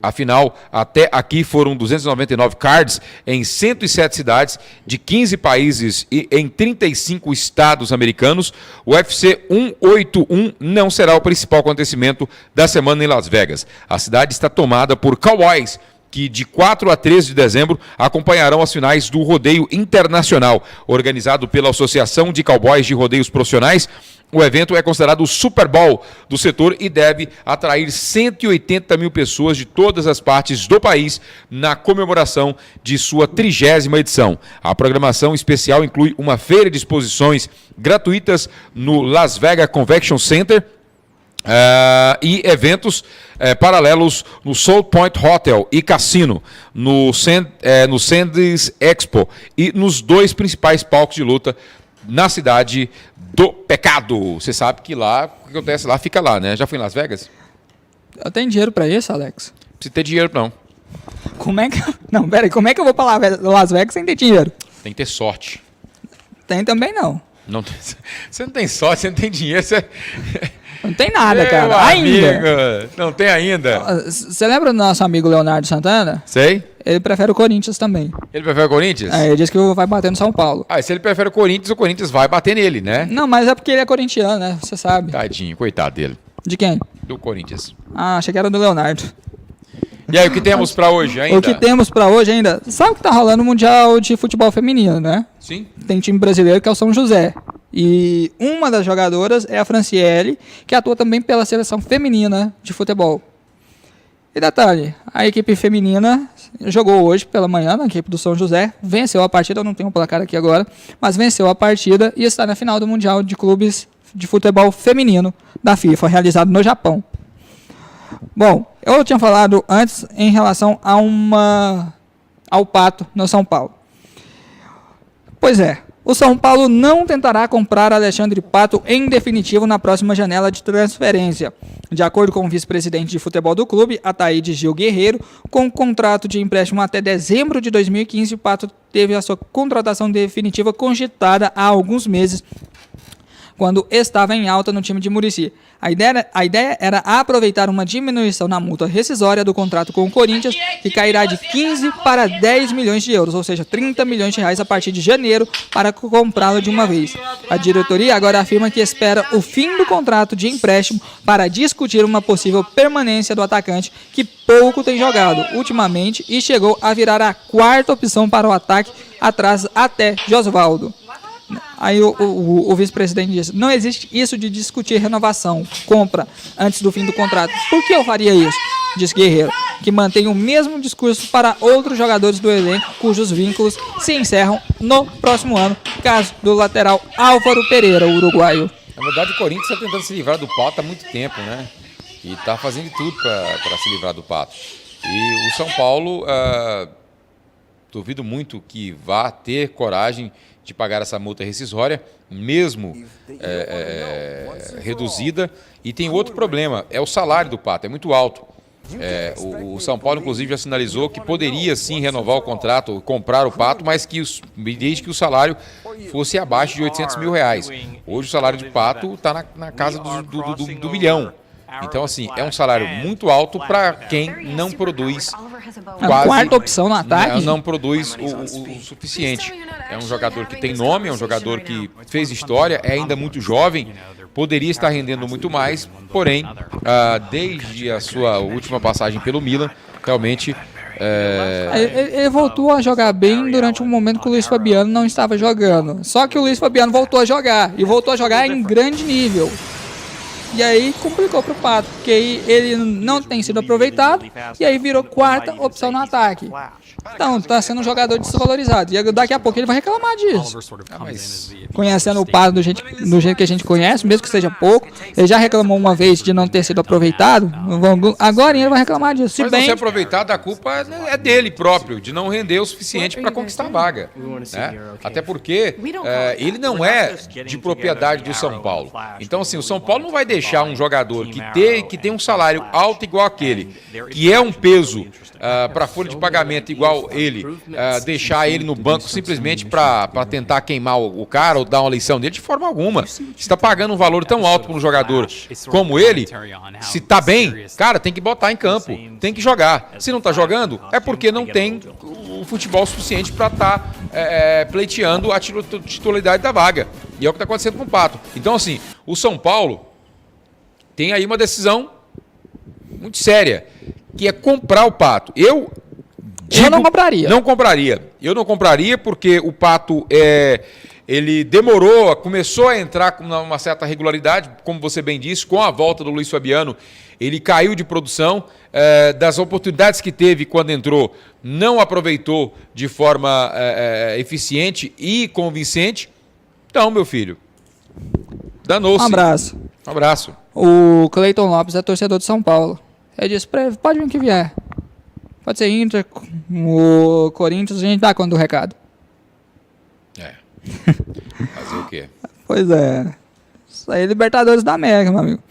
afinal, até aqui foram 299 cards em 107 cidades de 15 países e em 35 estados americanos. O UFC 181 não será o principal acontecimento da semana em Las Vegas. A cidade está tomada por cowboys que de 4 a 13 de dezembro acompanharão as finais do Rodeio Internacional, organizado pela Associação de Cowboys de Rodeios Profissionais. O evento é considerado o Super Bowl do setor e deve atrair 180 mil pessoas de todas as partes do país na comemoração de sua 30ª edição. A programação especial inclui uma feira de exposições gratuitas no Las Vegas Convention Center, e eventos paralelos no Soul Point Hotel e Cassino, no Sands Expo e nos 2 principais palcos de luta na cidade do Pecado. Você sabe que lá, o que acontece lá, fica lá, né? Já foi em Las Vegas? Eu tenho dinheiro pra isso, Alex? Não precisa ter dinheiro, não. Como é que... Não, peraí, como é que eu vou pra Las Vegas sem ter dinheiro? Tem que ter sorte. Tem também não. Não tem... Você não tem sorte, você não tem dinheiro, você... Não tem nada, cara. Meu ainda. Amigo, não tem ainda. Você lembra do nosso amigo Leonardo Santana? Sei. Ele prefere o Corinthians também. Ele prefere o Corinthians? Ele disse que vai bater no São Paulo. E se ele prefere o Corinthians vai bater nele, né? Não, mas é porque ele é corintiano, né? Você sabe. Tadinho, coitado dele. De quem? Do Corinthians. Achei que era do Leonardo. E aí, o que temos pra hoje ainda? O que temos pra hoje ainda? Sabe que tá rolando o Mundial de Futebol Feminino, né? Sim. Tem time brasileiro que é o São José. E uma das jogadoras é a Franciele, que atua também pela seleção feminina de futebol. E detalhe, a equipe feminina jogou hoje pela manhã na equipe do São José, venceu a partida, eu não tenho o placar aqui agora, mas venceu a partida e está na final do Mundial de Clubes de Futebol Feminino da FIFA, realizado no Japão. Bom, eu tinha falado antes em relação ao Pato no São Paulo. Pois é, o São Paulo não tentará comprar Alexandre Pato em definitivo na próxima janela de transferência. De acordo com o vice-presidente de futebol do clube, Ataíde Gil Guerreiro, com contrato de empréstimo até dezembro de 2015, o Pato teve a sua contratação definitiva cogitada há alguns meses, quando estava em alta no time de Muricy. A ideia era aproveitar uma diminuição na multa rescisória do contrato com o Corinthians, que cairá de 15 para 10 milhões de euros, ou seja, 30 milhões de reais a partir de janeiro, para comprá-lo de uma vez. A diretoria agora afirma que espera o fim do contrato de empréstimo para discutir uma possível permanência do atacante, que pouco tem jogado ultimamente e chegou a virar a 4ª opção para o ataque, atrás até Josvaldo. Aí o vice-presidente disse, não existe isso de discutir renovação, compra, antes do fim do contrato. Por que eu faria isso? Diz Guerreiro, que mantém o mesmo discurso para outros jogadores do elenco cujos vínculos se encerram no próximo ano, caso do lateral Álvaro Pereira, o uruguaio. Na verdade, o Corinthians está tentando se livrar do Pato há muito tempo, né? E está fazendo tudo para se livrar do Pato. E o São Paulo, duvido muito que vá ter coragem de pagar essa multa rescisória, mesmo reduzida. E tem outro problema, é o salário do Pato, é muito alto. O São Paulo, inclusive, já sinalizou que poderia sim renovar o contrato, comprar o Pato, mas que desde que o salário fosse abaixo de R$800 mil. Hoje o salário de Pato está na casa do milhão. Então, assim, é um salário muito alto para quem não produz A quarta opção no ataque? Não produz o suficiente. É um jogador que tem nome, é um jogador que fez história, é ainda muito jovem, poderia estar rendendo muito mais, porém, desde a sua última passagem pelo Milan, realmente... Ele voltou a jogar bem durante um momento que o Luiz Fabiano não estava jogando. Só que o Luiz Fabiano voltou a jogar, e voltou a jogar em grande nível. E aí complicou pro Pato, porque aí ele não tem sido aproveitado, e aí virou quarta opção no ataque. Então, está sendo um jogador desvalorizado. E daqui a pouco ele vai reclamar disso. Mas... Conhecendo o Pato do jeito que a gente conhece, mesmo que seja pouco, ele já reclamou uma vez de não ter sido aproveitado, agora ele vai reclamar disso. Se Mas bem... não ser aproveitado, a culpa é dele próprio, de não render o suficiente para conquistar a vaga. Né? Até porque ele não é de propriedade do São Paulo. Então, assim, o São Paulo não vai deixar um jogador que tem um salário alto igual aquele, que é um peso para a folha de pagamento igual ele, deixar ele no banco simplesmente para tentar queimar o cara ou dar uma lição dele, de forma alguma. Se está pagando um valor tão alto para um jogador como ele, se está bem, cara, tem que botar em campo, tem que jogar. Se não está jogando, é porque não tem o futebol suficiente para estar pleiteando a titularidade da vaga. E é o que está acontecendo com o Pato. Então, assim, o São Paulo tem aí uma decisão muito séria, que é comprar o Pato. Eu não compraria. Não compraria. Eu não compraria porque o Pato ele demorou, começou a entrar com uma certa regularidade, como você bem disse, com a volta do Luiz Fabiano, ele caiu de produção, das oportunidades que teve quando entrou, não aproveitou de forma eficiente e convincente. Então, meu filho, danou-se. Um abraço. Um abraço. O Cleiton Lopes é torcedor de São Paulo. Ele disse pra ele, pode vir que vier. Pode ser Inter, o Corinthians, a gente dá conta do recado. Fazer o quê? Pois é. Isso aí é Libertadores da América, meu amigo.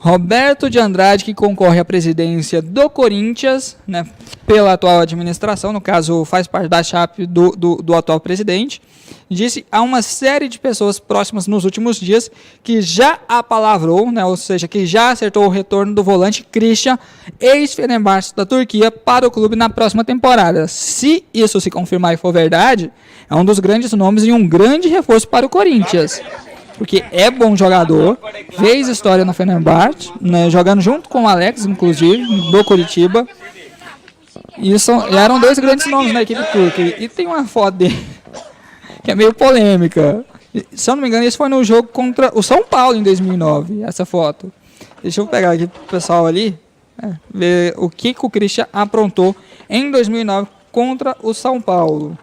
Roberto de Andrade, que concorre à presidência do Corinthians, né, pela atual administração, no caso faz parte da chapa do atual presidente, disse a uma série de pessoas próximas nos últimos dias que já apalavrou, né, ou seja, que já acertou o retorno do volante Christian, ex-Fenerbahçe da Turquia, para o clube na próxima temporada. Se isso se confirmar e for verdade, é um dos grandes nomes e um grande reforço para o Corinthians. Porque é bom jogador, fez história no Fenerbahçe, né, jogando junto com o Alex, inclusive, do Curitiba. E eram dois grandes nomes na equipe turca. E tem uma foto dele que é meio polêmica. Se eu não me engano, isso foi no jogo contra o São Paulo em 2009, essa foto. Deixa eu pegar aqui pro pessoal ali, ver o que o Christian aprontou em 2009 contra o São Paulo.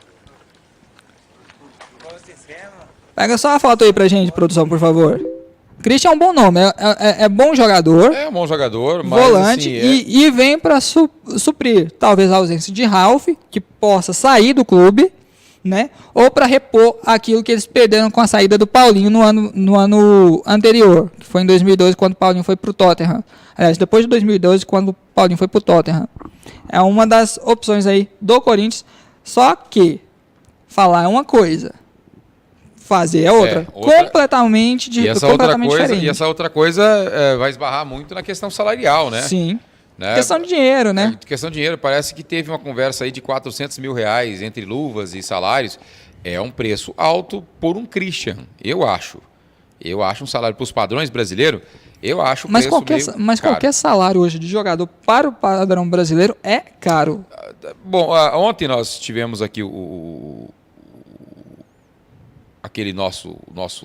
Pega só a foto aí pra gente, produção, por favor. Christian é um bom nome, é bom jogador. É um bom jogador, mas volante, assim, e vem para suprir talvez a ausência de Ralf, que possa sair do clube, né? Ou para repor aquilo que eles perderam com a saída do Paulinho no ano anterior, que foi em 2012, quando o Paulinho foi pro Tottenham. Aliás, depois de 2012, quando o Paulinho foi pro Tottenham. É uma das opções aí do Corinthians, só que falar é uma coisa, fazer é outra. Completamente diferente. E essa outra coisa vai esbarrar muito na questão salarial, né? Sim. Né? Questão de dinheiro, né? Questão de dinheiro. Parece que teve uma conversa aí de R$400 mil entre luvas e salários. É um preço alto por um Christian, eu acho. Eu acho um salário para os padrões brasileiros, eu acho mas qualquer salário hoje de jogador para o padrão brasileiro é caro. Bom, ontem nós tivemos aqui aquele nosso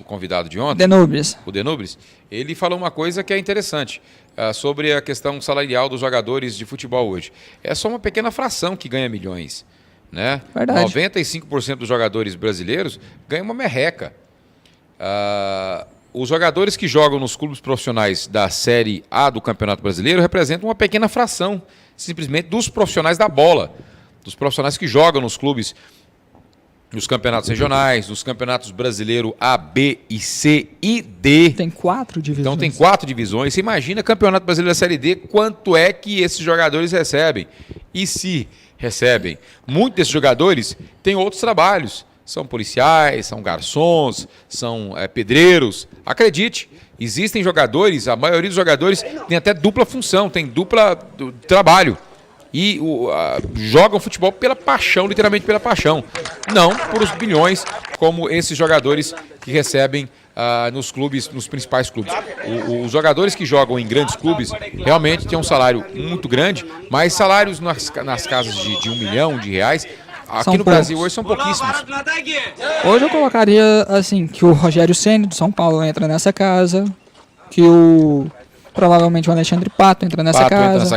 convidado de ontem, Denubres. o Denubres, ele falou uma coisa que é interessante sobre a questão salarial dos jogadores de futebol hoje. É só uma pequena fração que ganha milhões, né? Verdade. 95% dos jogadores brasileiros ganham uma merreca. Os jogadores que jogam nos clubes profissionais da Série A do Campeonato Brasileiro representam uma pequena fração, simplesmente, dos profissionais da bola, dos profissionais que jogam nos clubes, nos campeonatos regionais, nos campeonatos brasileiro A, B, e C e D. Tem 4 divisões. Então tem 4 divisões. Você imagina Campeonato Brasileiro da Série D, quanto é que esses jogadores recebem? E se recebem? Muitos desses jogadores têm outros trabalhos. São policiais, são garçons, são pedreiros. Acredite, existem jogadores, a maioria dos jogadores tem até dupla função, tem dupla trabalho. E jogam futebol pela paixão, literalmente pela paixão. Não por os bilhões, como esses jogadores que recebem nos clubes, nos principais clubes. Os jogadores que jogam em grandes clubes realmente têm um salário muito grande, mas salários nas casas de R$1 milhão aqui São no poucos. Brasil hoje são pouquíssimos. Hoje eu colocaria assim que o Rogério Ceni do São Paulo entra nessa casa, que provavelmente o Alexandre Pato entra nessa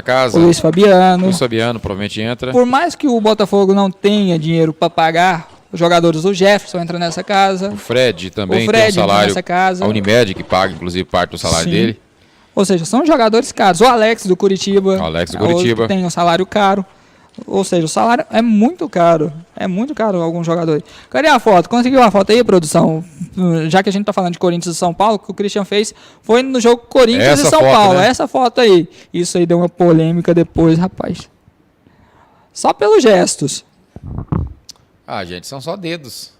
casa, o Luiz Fabiano. Luiz Fabiano provavelmente entra. Por mais que o Botafogo não tenha dinheiro para pagar os jogadores, o Jefferson entra nessa casa. O Fred também O Fred tem um salário. nessa casa. A Unimed que paga, inclusive, parte do salário Sim. dele. Ou seja, são jogadores caros. O Alex do Curitiba. Curitiba. Tem um salário caro. Ou seja, o salário é muito caro. É muito caro alguns jogadores. Cadê a foto? Conseguiu a foto aí, produção? Já que a gente tá falando de Corinthians e São Paulo, o que o Christian fez foi no jogo Corinthians Essa e São foto, Paulo. né? Essa foto aí. Isso aí deu uma polêmica depois, rapaz. Só pelos gestos. Gente, são só dedos.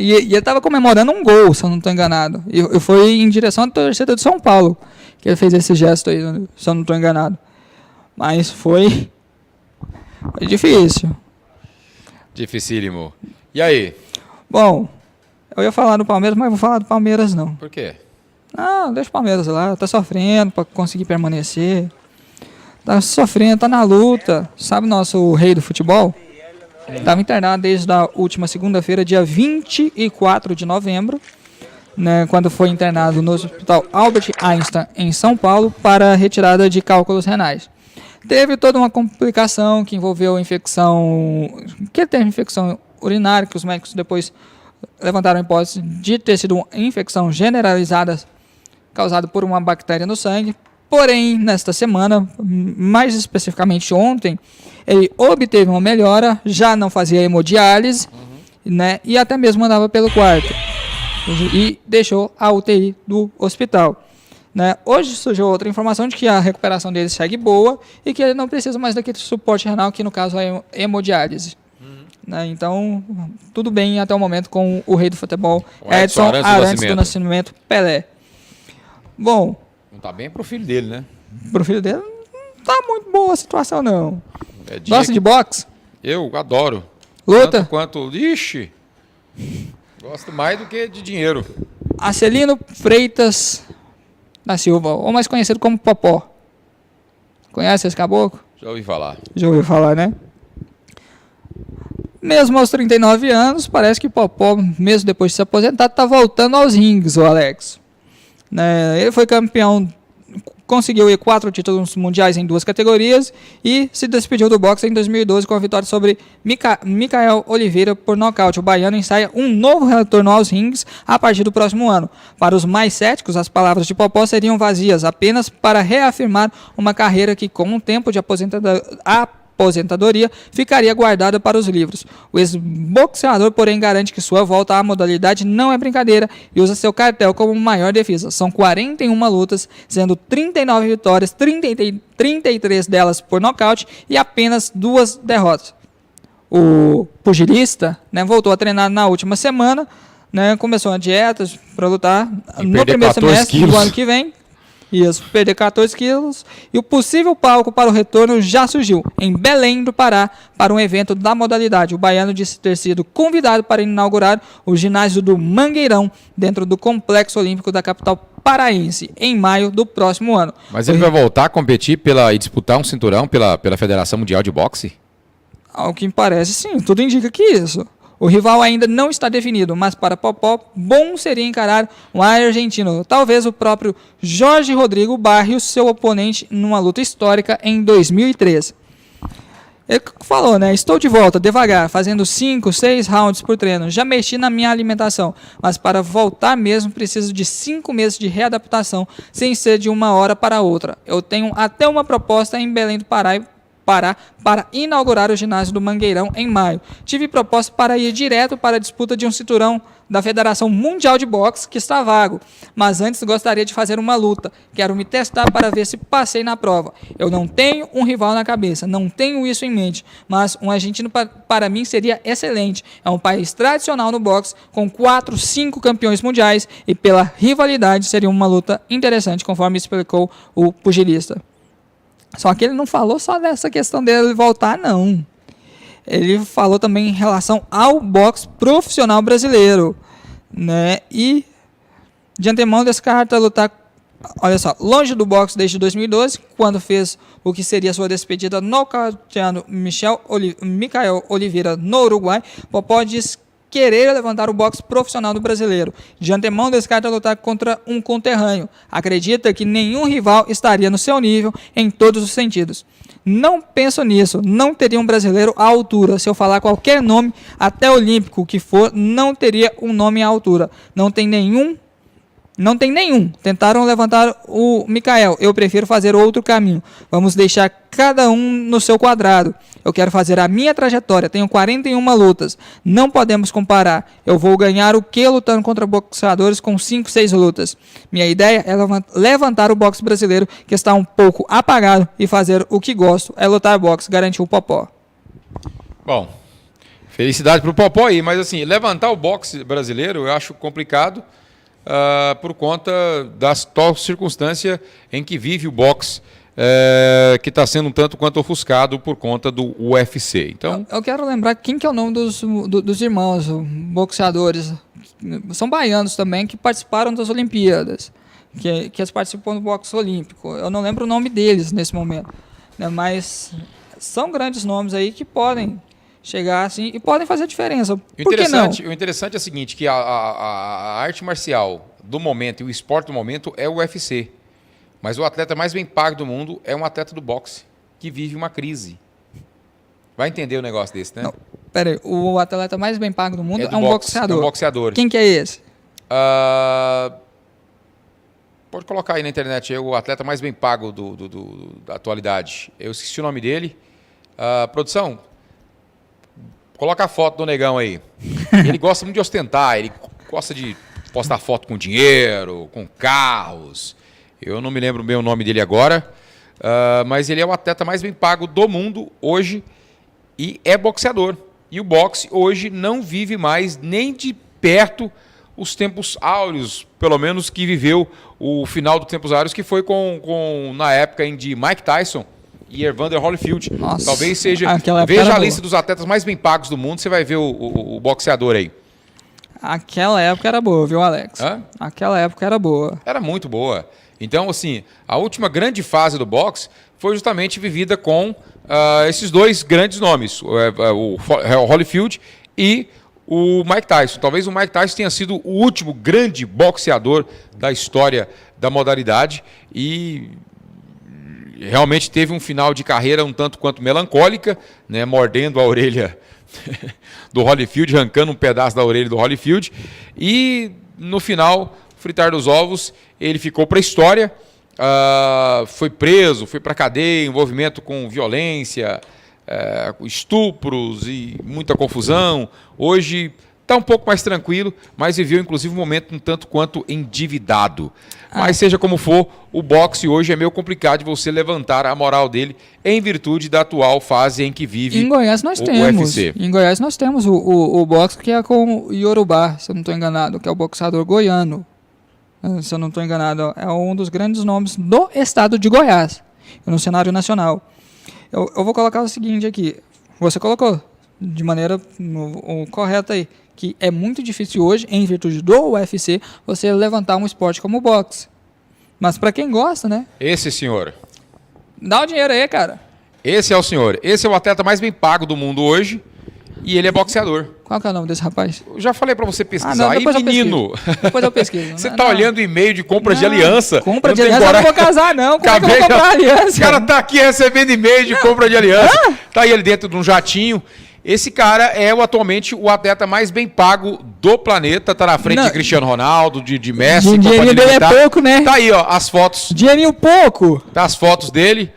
E ele tava comemorando um gol, se eu não tô enganado. E foi em direção à torcida do São Paulo que ele fez esse gesto aí, se eu não tô enganado. Mas foi difícil. Dificílimo. E aí? Bom, eu ia falar do Palmeiras, mas vou falar do Palmeiras não. Por quê? Não, deixa o Palmeiras lá, tá sofrendo pra conseguir permanecer. Tá sofrendo, tá na luta. Sabe nosso rei do futebol? Estava internado desde a última segunda-feira, dia 24 de novembro, né, quando foi internado no Hospital Albert Einstein, em São Paulo, para retirada de cálculos renais. Teve toda uma complicação que envolveu infecção, que teve infecção urinária, que os médicos depois levantaram a hipótese de ter sido uma infecção generalizada causada por uma bactéria no sangue. Porém, nesta semana, mais especificamente ontem, ele obteve uma melhora, já não fazia hemodiálise, né, e até mesmo andava pelo quarto. E deixou a UTI do hospital. Né. Hoje surgiu outra informação de que a recuperação dele segue boa e que ele não precisa mais daquele suporte renal, que no caso é hemodiálise. Né, então, tudo bem até o momento com o rei do futebol, Edson Arantes do Nascimento Pelé. Bom... Não tá bem pro filho dele, né? Pro filho dele não tá muito boa a situação, não. Gosta de boxe? Eu adoro. Luta? Tanto quanto... Ixi! Gosto mais do que de dinheiro. Acelino Freitas da Silva, ou mais conhecido como Popó. Conhece esse caboclo? Já ouvi falar. Já ouviu falar, né? Mesmo aos 39 anos, parece que Popó, mesmo depois de se aposentar, tá voltando aos rings, o Alex. Né, ele foi campeão, conseguiu 4 títulos mundiais em 2 categorias e se despediu do boxe em 2012 com a vitória sobre Micael Oliveira por nocaute. O baiano ensaia um novo retorno aos rings a partir do próximo ano. Para os mais céticos, as palavras de Popó seriam vazias, apenas para reafirmar uma carreira que, com um tempo de aposentadoria, ficaria guardada para os livros. O ex-boxeador, porém, garante que sua volta à modalidade não é brincadeira e usa seu cartel como maior defesa. São 41 lutas, sendo 39 vitórias, 33 delas por nocaute e apenas 2 derrotas. O pugilista, né, voltou a treinar na última semana, né, começou a dieta para lutar no primeiro semestre do ano que vem. Isso, perder 14 quilos. E o possível palco para o retorno já surgiu, em Belém do Pará, para um evento da modalidade. O baiano disse ter sido convidado para inaugurar o ginásio do Mangueirão, dentro do Complexo Olímpico da capital paraense, em maio do próximo ano. Mas ele vai voltar a competir e disputar um cinturão pela Federação Mundial de Boxe? Ao que me parece, sim. Tudo indica que isso. O rival ainda não está definido, mas para Popó, bom seria encarar um argentino, talvez o próprio Jorge Rodrigo Barrios, seu oponente numa luta histórica em 2003. Ele falou, né? Estou de volta, devagar, fazendo 5, 6 rounds por treino. Já mexi na minha alimentação, mas para voltar mesmo preciso de 5 meses de readaptação, sem ser de uma hora para outra. Eu tenho até uma proposta em Belém do Pará para inaugurar o ginásio do Mangueirão em maio. Tive proposta para ir direto para a disputa de um cinturão da Federação Mundial de Boxe, que está vago, mas antes gostaria de fazer uma luta. Quero me testar para ver se passei na prova. Eu não tenho um rival na cabeça, não tenho isso em mente, mas um argentino para mim seria excelente. É um país tradicional no boxe, com 4, 5 campeões mundiais, e pela rivalidade seria uma luta interessante, conforme explicou o pugilista. Só que ele não falou só dessa questão dele voltar, não. Ele falou também em relação ao boxe profissional brasileiro, né? E de antemão descarta lutar, olha só, longe do boxe desde 2012, quando fez o que seria sua despedida nocauteando Micael Oliveira no Uruguai. Popó diz querer levantar o boxe profissional do brasileiro. De antemão descarta lutar contra um conterrâneo. Acredita que nenhum rival estaria no seu nível em todos os sentidos. Não penso nisso, não teria um brasileiro à altura. Se eu falar qualquer nome, até olímpico que for, não teria um nome à altura. Não tem nenhum. Tentaram levantar o Micael. Eu prefiro fazer outro caminho. Vamos deixar cada um no seu quadrado. Eu quero fazer a minha trajetória. Tenho 41 lutas. Não podemos comparar. Eu vou ganhar o que lutando contra boxeadores com 5, 6 lutas. Minha ideia é levantar o boxe brasileiro, que está um pouco apagado, e fazer o que gosto. É lutar boxe, garantiu o Popó. Bom, felicidade para o Popó aí. Mas assim, levantar o boxe brasileiro eu acho complicado. Por conta das tal circunstância em que vive o boxe, que está sendo um tanto quanto ofuscado por conta do UFC. Então, eu quero lembrar quem que é o nome dos irmãos boxeadores. São baianos também, que participaram das Olimpíadas, que eles participam do boxe olímpico. Eu não lembro o nome deles nesse momento, né, mas são grandes nomes aí que podem chegar assim e podem fazer diferença. Por que não? O interessante é o seguinte, que a arte marcial do momento e o esporte do momento é o UFC. Mas o atleta mais bem pago do mundo é um atleta do boxe, que vive uma crise. Vai entender o negócio desse, né? Não, pera aí, o atleta mais bem pago do mundo é um boxeador. É um boxeador. Quem que é esse? Pode colocar aí na internet, é o atleta mais bem pago da atualidade. Eu esqueci o nome dele. Produção, coloca a foto do negão aí. Ele gosta muito de ostentar, ele gosta de postar foto com dinheiro, com carros. Eu não me lembro bem o nome dele agora, mas ele é o atleta mais bem pago do mundo hoje e é boxeador. E o boxe hoje não vive mais nem de perto os tempos áureos, pelo menos que viveu o final dos tempos áureos, que foi na época de Mike Tyson e Evander Holyfield. Nossa, talvez seja. Veja a lista dos atletas mais bem pagos do mundo, você vai ver o boxeador aí. Aquela época era boa, viu, Alex? Aquela época era boa. Era muito boa. Então, assim, a última grande fase do boxe foi justamente vivida com esses dois grandes nomes, o Holyfield e o Mike Tyson. Talvez o Mike Tyson tenha sido o último grande boxeador da história da modalidade e realmente teve um final de carreira um tanto quanto melancólica, né, mordendo a orelha do Holyfield, arrancando um pedaço da orelha do Holyfield, e no final, fritar dos ovos, ele ficou para a história, foi preso, foi para a cadeia, envolvimento com violência, estupros e muita confusão. Hoje está um pouco mais tranquilo, mas viveu inclusive um momento um tanto quanto endividado. Mas seja como for, o boxe hoje é meio complicado de você levantar a moral dele em virtude da atual fase em que vive em Goiás nós temos, UFC. Em Goiás nós temos o boxe que é com o Yorubá, se eu não estou enganado, que é o boxeador goiano. Se eu não estou enganado, é um dos grandes nomes do estado de Goiás, no cenário nacional. Eu vou colocar o seguinte aqui, você colocou de maneira correta aí, que é muito difícil hoje, em virtude do UFC, você levantar um esporte como o boxe. Mas para quem gosta, né? Esse senhor. Dá o dinheiro aí, cara. Esse é o senhor. Esse é o atleta mais bem pago do mundo hoje e ele é boxeador. Qual que é o nome desse rapaz? Eu já falei pra você pesquisar. Não, Aí, depois eu menino, pesquiso. Depois eu pesquiso. você tá olhando e-mail de compra de aliança. Compra de Eu não aliança, tenho eu não vou casar, não. Como é que eu vou Acabei, comprar aliança? O cara tá aqui recebendo e-mail de compra de aliança. Tá aí ele dentro de um jatinho. Esse cara é atualmente o atleta mais bem pago do planeta. Tá na frente Não. de Cristiano Ronaldo, de Messi. O dinheirinho dele é pouco, né? Tá aí, ó, as fotos. Dinheirinho pouco. Tá as fotos dele.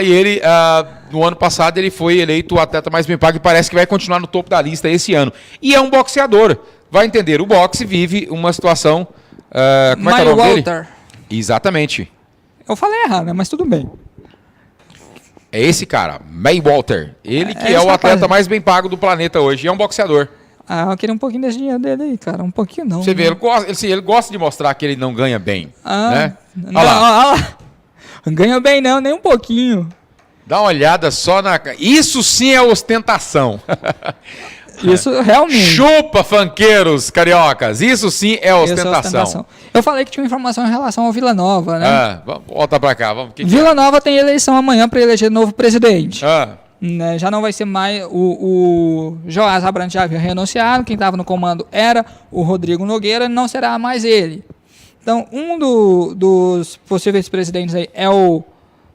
E ele, no ano passado, ele foi eleito o atleta mais bem pago e parece que vai continuar no topo da lista esse ano. E é um boxeador. Vai entender, o boxe vive uma situação... como é que é o nome dele? Walter. Exatamente. Eu falei errado, né? Mas tudo bem. É esse cara, Mayweather. Ele que é esse o atleta rapaz. mais bem pago do planeta hoje. E é um boxeador. Eu queria um pouquinho desse dinheiro dele aí, cara. Um pouquinho não. Você vê, ele gosta de mostrar que ele não ganha bem. Né? Não, Olha lá. olha lá. Não ganha bem não, nem um pouquinho. Dá uma olhada só na... Isso sim é ostentação. Isso realmente. Chupa, funkeiros cariocas. Isso sim é Isso é ostentação. Eu falei que tinha uma informação em relação ao Vila Nova, né? Vamos voltar pra cá. Vamos. Que Vila Nova tem eleição amanhã para eleger novo presidente. é? Né, já não vai ser mais o Joás Abrantes, já havia renunciado. Quem estava no comando era o Rodrigo Nogueira, não será mais ele. Então, dos possíveis presidentes aí é o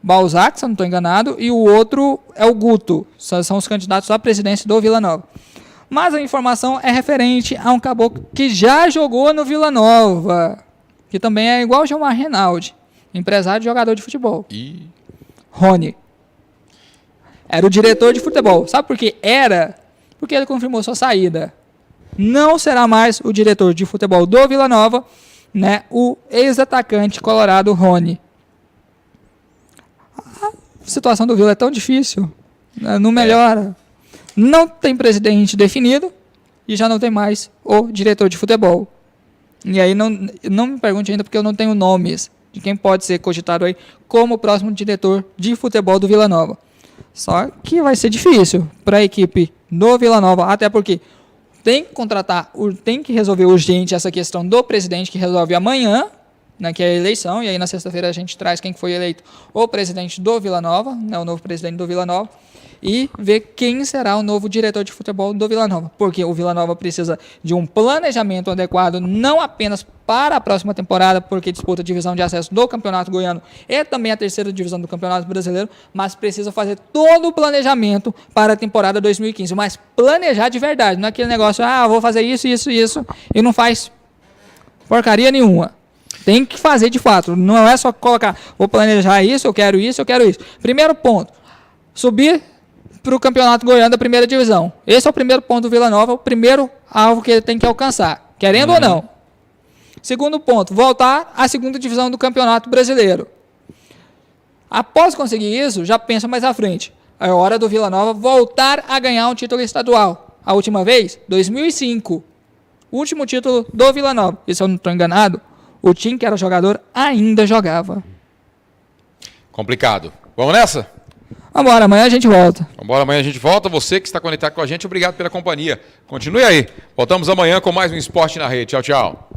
Balzac, se eu não estou enganado, e o outro é o Guto. São os candidatos à presidência do Vila Nova. Mas a informação é referente a um caboclo que já jogou no Vila Nova, que também é igual o Gilmar Reinaldi, empresário e jogador de futebol. Rony. Era o diretor de futebol. Sabe por que era? Porque ele confirmou sua saída. Não será mais o diretor de futebol do Vila Nova, né? O ex-atacante colorado Rony. A situação do Vila é tão difícil, né? Não melhora. Não tem presidente definido e já não tem mais o diretor de futebol. E aí não me pergunte ainda porque eu não tenho nomes de quem pode ser cogitado aí como o próximo diretor de futebol do Vila Nova. Só que vai ser difícil para a equipe do Vila Nova, até porque tem que contratar, tem que resolver urgente essa questão do presidente que resolve amanhã, né, que é a eleição, e aí na sexta-feira a gente traz quem foi eleito o presidente do Vila Nova, né, o novo presidente do Vila Nova, e ver quem será o novo diretor de futebol do Vila Nova, porque o Vila Nova precisa de um planejamento adequado, não apenas para a próxima temporada, porque disputa a divisão de acesso do Campeonato Goiano e também a terceira divisão do Campeonato Brasileiro, mas precisa fazer todo o planejamento para a temporada 2015, mas planejar de verdade, não é aquele negócio, vou fazer isso, isso, isso, e não faz porcaria nenhuma. Tem que fazer de fato, não é só colocar, vou planejar isso, eu quero isso, eu quero isso. Primeiro ponto, subir para o Campeonato Goiano da primeira divisão. Esse é o primeiro ponto do Vila Nova, o primeiro alvo que ele tem que alcançar, querendo ou não. Segundo ponto, voltar à segunda divisão do Campeonato Brasileiro. Após conseguir isso, já pensa mais à frente. É hora do Vila Nova voltar a ganhar um título estadual. A última vez, 2005. Último título do Vila Nova. E se eu não estou enganado, o time que era jogador ainda jogava. Complicado. Vamos nessa? Vambora, amanhã a gente volta. Vambora, amanhã a gente volta. Você que está conectado com a gente, obrigado pela companhia. Continue aí. Voltamos amanhã com mais um Esporte na Rede. Tchau, tchau.